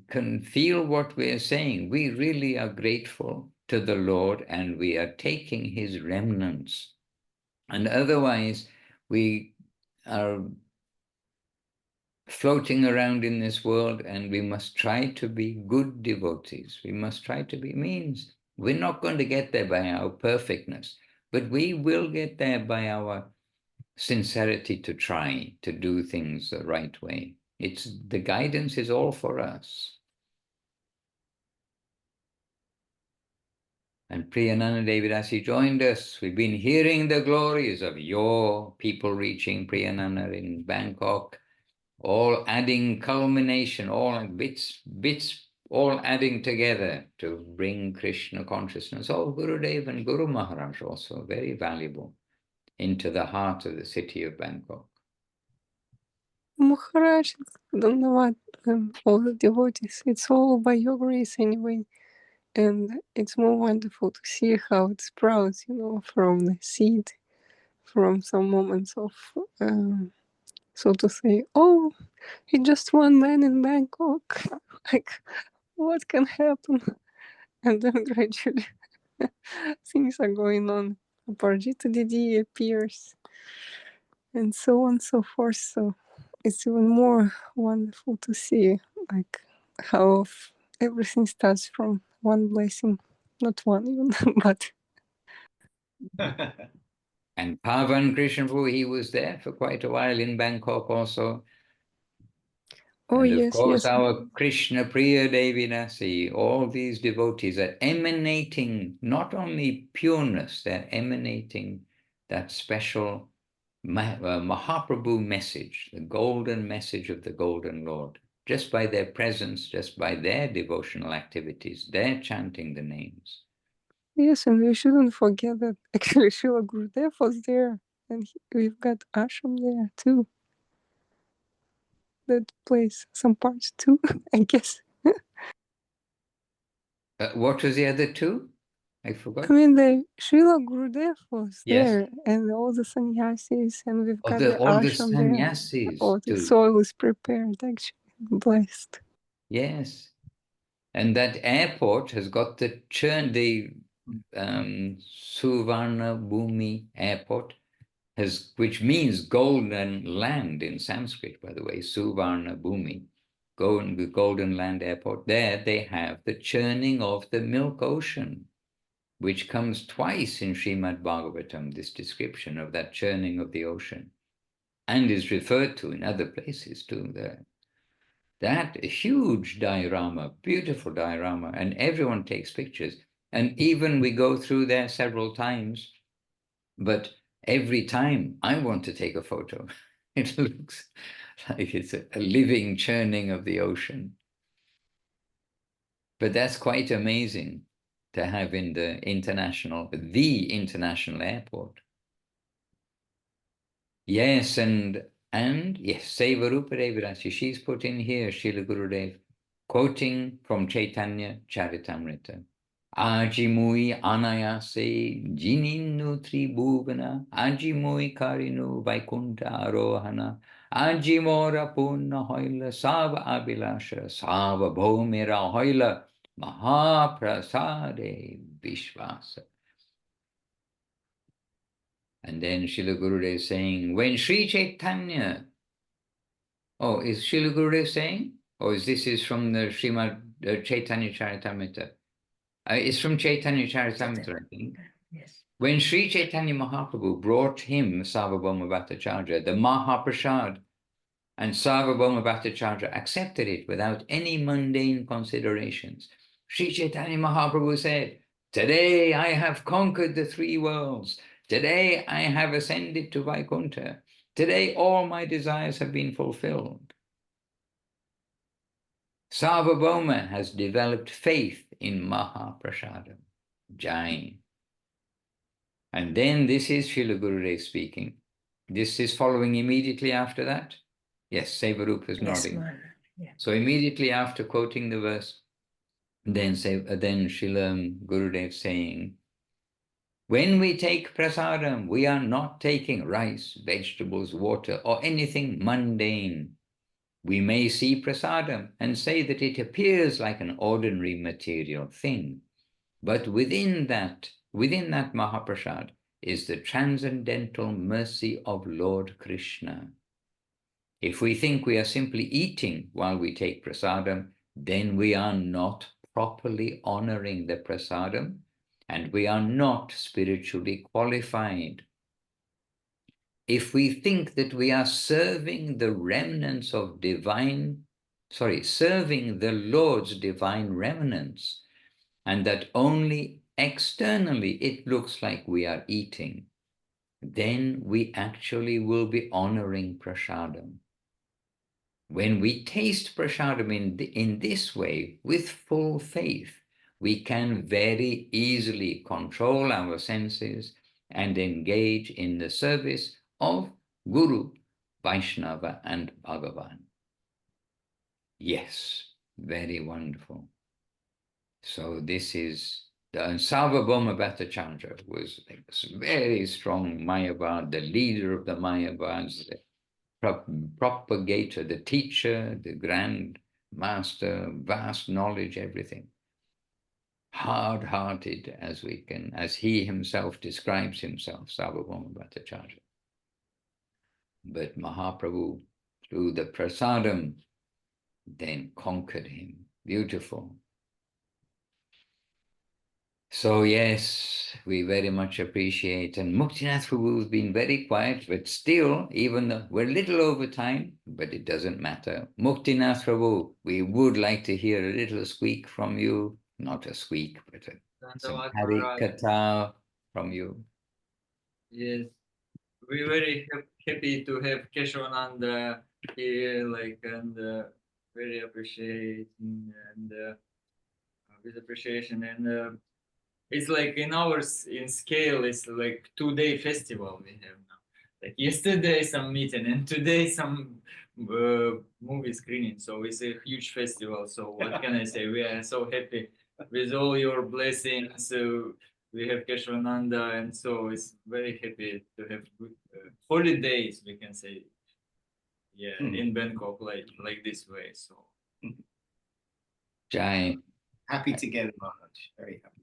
can feel what we are saying, we really are grateful to the Lord and we are taking his remnants. And otherwise, we are floating around in this world and we must try to be good devotees. We must try to be means. We're not going to get there by our perfectness, but we will get there by our sincerity to try to do things the right way. The guidance is all for us. And Priyanana Devi Dasi joined us. We've been hearing the glories of your people reaching Priyanana in Bangkok, all adding culmination, all bits, all adding together to bring Krishna consciousness. Oh, Gurudev and Guru Maharaj also, very valuable, into the heart of the city of Bangkok. Maharaj, don't know what all the devotees. It's all by your grace anyway. And it's more wonderful to see how it sprouts, from the seed, from some moments of, so to say, oh, it's just one man in Bangkok. Like, what can happen? And then gradually things are going on. Aparajita DD appears, and so on and so forth. So it's even more wonderful to see, like, how everything starts from one blessing. Not one even, but... And Pavan Krishna Prabhu, he was there for quite a while in Bangkok also. Oh, and of yes, course, yes. our Krishna Priya Devi Dasi, all these devotees are emanating not only pureness, they're emanating that special Mahaprabhu message, the golden message of the Golden Lord. Just by their presence, just by their devotional activities, they're chanting the names. Yes, and we shouldn't forget that actually Srila Gurudev was there, and we've got ashram there too. That plays some parts too, I guess. What was the other two? I forgot. I mean, the Srila Gurudev was Yes. there, and all the sannyasis, and we've got the All the ashram there. sannyasis All the too. soil is prepared, actually, blessed. Yes. And that airport has got the Suvarna Bhumi airport, which means golden land in Sanskrit, by the way, Suvarna Bhumi, golden land airport. There they have the churning of the milk ocean, which comes twice in Srimad Bhagavatam, this description of that churning of the ocean, and is referred to in other places too there. That huge diorama, beautiful diorama, and everyone takes pictures. And even we go through there several times, but every time I want to take a photo. It looks like it's a living churning of the ocean. But that's quite amazing to have in the international airport. Yes, and yes, Sevarupa Devi Dasi, she's put in here, Srila Gurudev, quoting from Chaitanya Charitamrita. Ajimui anayase jininu tribhuvana, ajimui karinu vaikunta arohana, ajimora punna hoila sava abhilasha, sava bhomira hoila mahaprasade vishvasa. And then Srila Gurudev saying, when Sri Chaitanya, is Srila Gurudev saying? Or is from the Srimad Chaitanya Charitamrita? It's from Chaitanya Charitamrita, I think. Yes. When Sri Chaitanya Mahaprabhu brought him Sarvabhauma Bhattacharya, the Mahaprasad, and Sarvabhauma Bhattacharya accepted it without any mundane considerations. Sri Chaitanya Mahaprabhu said, today I have conquered the three worlds. Today I have ascended to Vaikuntha. Today, all my desires have been fulfilled. Sarvabhauma has developed faith in Mahaprasadam. Jai. And then this is Srila Gurudev speaking. This is following immediately after that. Yes, Sevarup is nodding. Yeah. So immediately after quoting the verse, then Srila Gurudev saying, when we take prasadam, we are not taking rice, vegetables, water, or anything mundane. We may see prasadam and say that it appears like an ordinary material thing, but within that Mahaprasad is the transcendental mercy of Lord Krishna. If we think we are simply eating while we take prasadam, then we are not properly honoring the prasadam, and we are not spiritually qualified. If we think that we are serving the remnants of serving the Lord's divine remnants, and that only externally it looks like we are eating, then we actually will be honoring prasadam. When we taste prasadam in this way, with full faith, we can very easily control our senses and engage in the service of Guru, Vaishnava, and Bhagavan. Yes, very wonderful. So this is the Sarvabhauma Bhattacharya was like this very strong Mayavad, the leader of the Mayavads, the propagator, the teacher, the grand master, vast knowledge, everything. Hard-hearted as he himself describes himself, Sarvabhauma Bhattacharya. But Mahaprabhu, through the prasadam, then conquered him. Beautiful. So yes, we very much appreciate, and Muktinath Prabhu has been very quiet, but still, even though we're a little over time, but it doesn't matter. Muktinath Prabhu, we would like to hear a little squeak from you. Not a squeak, but some Hari Katha from you. Yes, we're very happy to have Keshavananda here, and very appreciating and with appreciation, and it's like in scale, it's like 2-day festival we have now. Like yesterday some meeting and today some movie screening. So it's a huge festival. So what can I say? We are so happy with all your blessings. So we have Keshavananda, and so it's very happy to have good holidays, we can say. Yeah, in Bangkok, like this way. So Jai. Happy together, Maharaj. Very happy.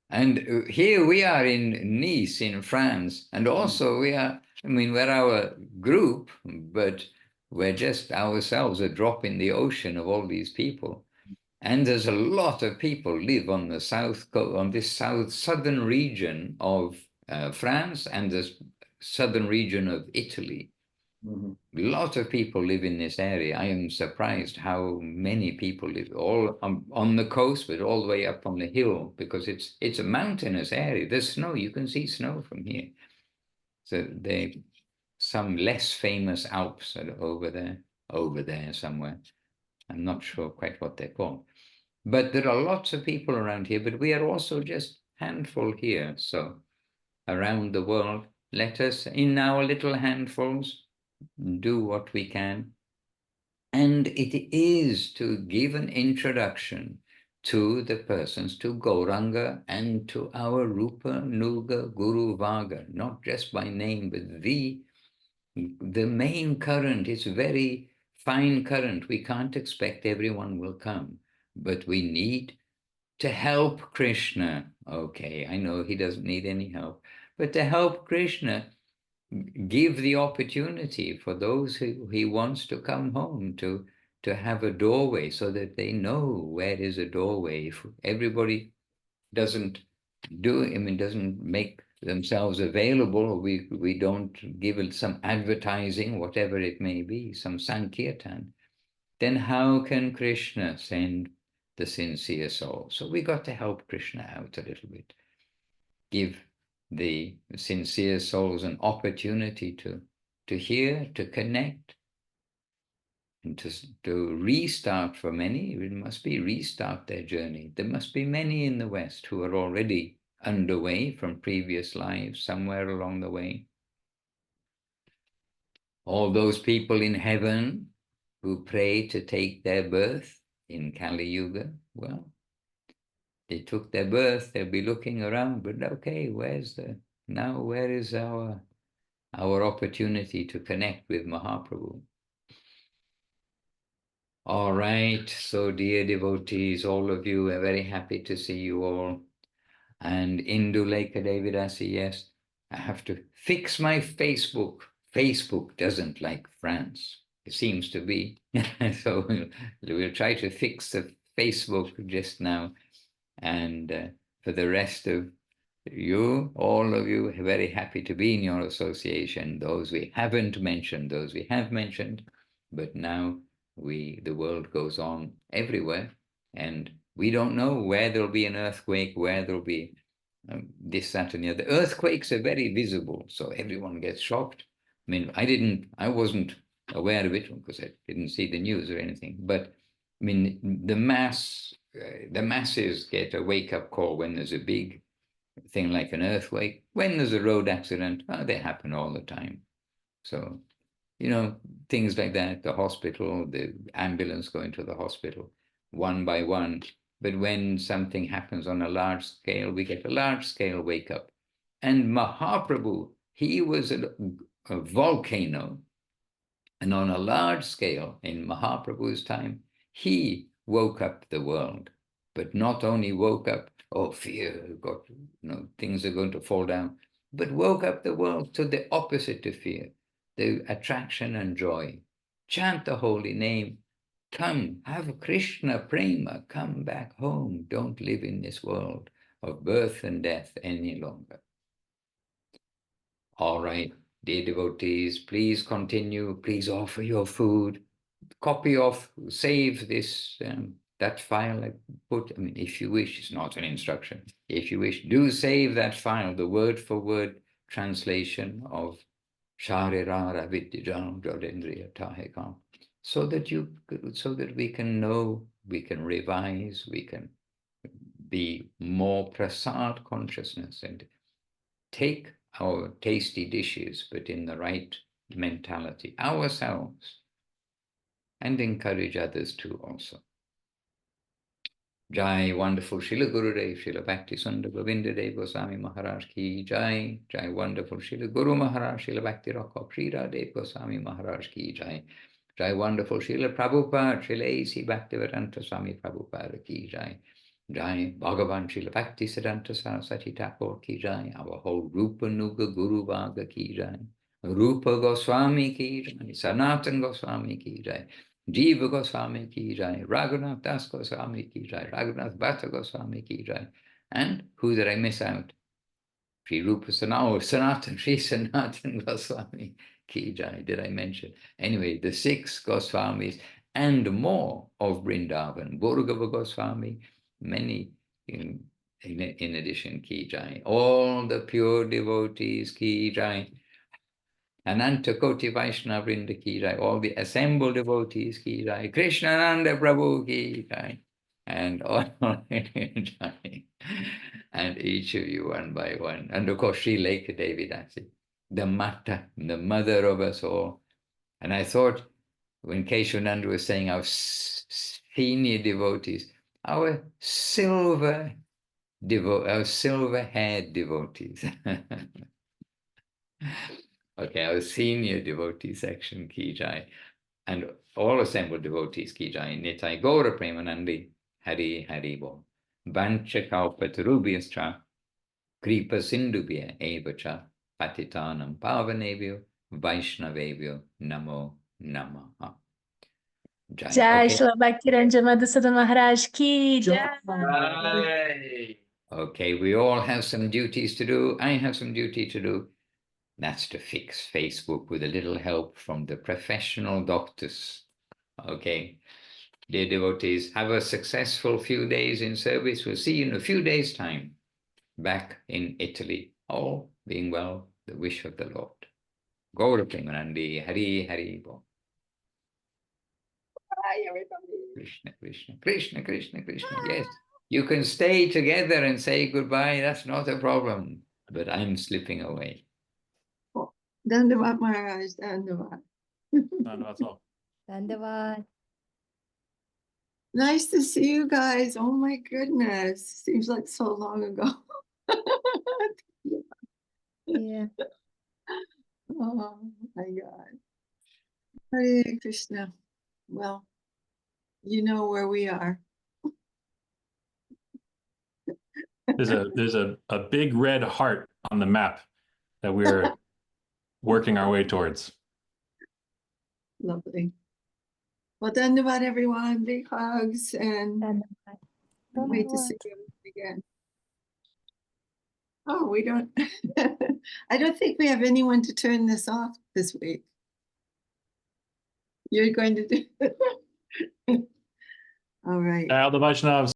And here we are in Nice, in France, and also we're our group, but we're just ourselves a drop in the ocean of all these people. And there's a lot of people live on the southern region of France and the southern region of Italy. A lot of people live in this area. I am surprised how many people live all on the coast, but all the way up on the hill, because it's a mountainous area. There's snow. You can see snow from here. So some less famous Alps are over there somewhere. I'm not sure quite what they're called. But there are lots of people around here, but we are also just handful here. So around the world, let us, in our little handfuls, do what we can. And it is to give an introduction to the persons, to Gauranga and to our Rupa Nuga Guru Vaga, not just by name, but the main current is very fine current. We can't expect everyone will come, but we need to help Krishna. Okay, I know he doesn't need any help, but to help Krishna, give the opportunity for those who he wants to come home to have a doorway, so that they know where is a doorway. If everybody doesn't doesn't make themselves available, we don't give it some advertising, whatever it may be, some sankirtan, then how can Krishna send the sincere soul? So we got to help Krishna out a little bit. Give the sincere souls an opportunity to to hear, to connect, and to restart for many. It must be restart their journey. There must be many in the West who are already underway from previous lives, somewhere along the way. All those people in heaven who pray to take their birth in Kali Yuga, well, they took their birth, they'll be looking around, but okay, where is our opportunity to connect with Mahaprabhu? All right, so dear devotees, all of you, are very happy to see you all. And Indulekha Devi Dasi, yes, I have to fix my Facebook. Facebook doesn't like France. It seems to be. So we'll try to fix the Facebook just now. And for the rest of you, all of you, very happy to be in your association. Those we haven't mentioned, those we have mentioned. But now the world goes on everywhere. And we don't know where there'll be an earthquake, where there'll be this, that, and the other. Earthquakes are very visible, so everyone gets shocked. I mean, I wasn't aware of it because I didn't see the news or anything. But I mean, the masses get a wake-up call when there's a big thing like an earthquake. When there's a road accident, they happen all the time. So, things like that, the hospital, the ambulance going to the hospital, one by one. But when something happens on a large scale, we get a large scale wake up. And Mahaprabhu, he was a volcano. And on a large scale, in Mahaprabhu's time, he woke up the world. But not only woke up, fear, things are going to fall down, but woke up the world to the opposite of fear, the attraction and joy. Chant the holy name. Come, have Krishna prema, come back home. Don't live in this world of birth and death any longer. All right, dear devotees, please continue. Please offer your food. Save this, that file I put. I mean, if you wish, it's not an instruction. If you wish, do save that file, the word for word translation of Sharirara Vidyajam Jodendriya Tahekam. So that we can know, we can revise, we can be more prasad consciousness and take our tasty dishes, but in the right mentality, ourselves, and encourage others too also. Jai, wonderful Srila Gurudev, Srila Bhakti Sundar Govinda Dev Goswami Maharaj ki Jai. Jai, wonderful Srila Guru Maharaj, Srila Bhakti Rakha Srila Dev Goswami Maharaj ki Jai. Jai, wonderful Srila Prabhupada, Srila A.C. Bhaktivedanta Swami Prabhupada ki Jai. Jai, Bhagavan Srila Bhakti Siddhanta Saraswati Thakur ki Jai. Our whole Rupa Nuga Guru Bhaga ki Jai. Rupa Goswami ki Jai. Sanatan Goswami ki Jai. Jiva Goswami ki Jai. Raghunath Das Goswami ki Jai. Raghunath Bhatta Goswami ki Jai. And who did I miss out? Sri Rupa Sanatan, Sri Sanatan Goswami ki Jai, did I mention? Anyway, the 6 Goswamis and more of Vrindavan, Bhurgava Goswami, many in addition ki Jai. All the pure devotees ki Jai. Ananta Koti Vaishnava Vrinda ki Jai. All the assembled devotees ki Jai. Krishnananda Prabhu ki Jai. And all Jai. And each of you one by one. And of course, Sri Lekha Devi Dasi, the Mata, the mother of us all. And I thought, when Keshavananda was saying our senior devotees, our silver-haired devotees. Okay, our senior devotee section, ki Jai. And all assembled devotees, ki Jai. Nitai Gaura Premanandi, Hari Hari Bol. Vancha Kalpatarubhyascha, Kripa Sindhubhya Evacha, Patitanam Pavanebhyo, Vaishnavebhyo, Namo Namaha. Jai. Jai, Okay. Shri Bhaktiranja Madhusudana Maharaj ki Jai. Jai. Okay, we all have some duties to do. I have some duty to do. That's to fix Facebook with a little help from the professional doctors. Okay. Dear devotees, have a successful few days in service. We'll see you in a few days' time back in Italy. All being well, the wish of the Lord. Gaura Premanandi, Hari Hari Bol. Bye, everybody. Krishna, Krishna, Krishna, Krishna, Krishna. Yes, you can stay together and say goodbye. That's not a problem. But I'm slipping away. Dandavat Maharaj, Dandavat. Dandavad. Nice to see you guys. Oh my goodness. Seems like so long ago. Yeah. Oh my God. Hare Krishna. Well, you know where we are. There's a big red heart on the map that we're working our way towards. Lovely. Well, Dandavat, everyone. Big hugs and Dandavad. wait to see you again. Oh, we don't. I don't think we have anyone to turn this off this week. You're going to do. All right. Al the Vaishnavs.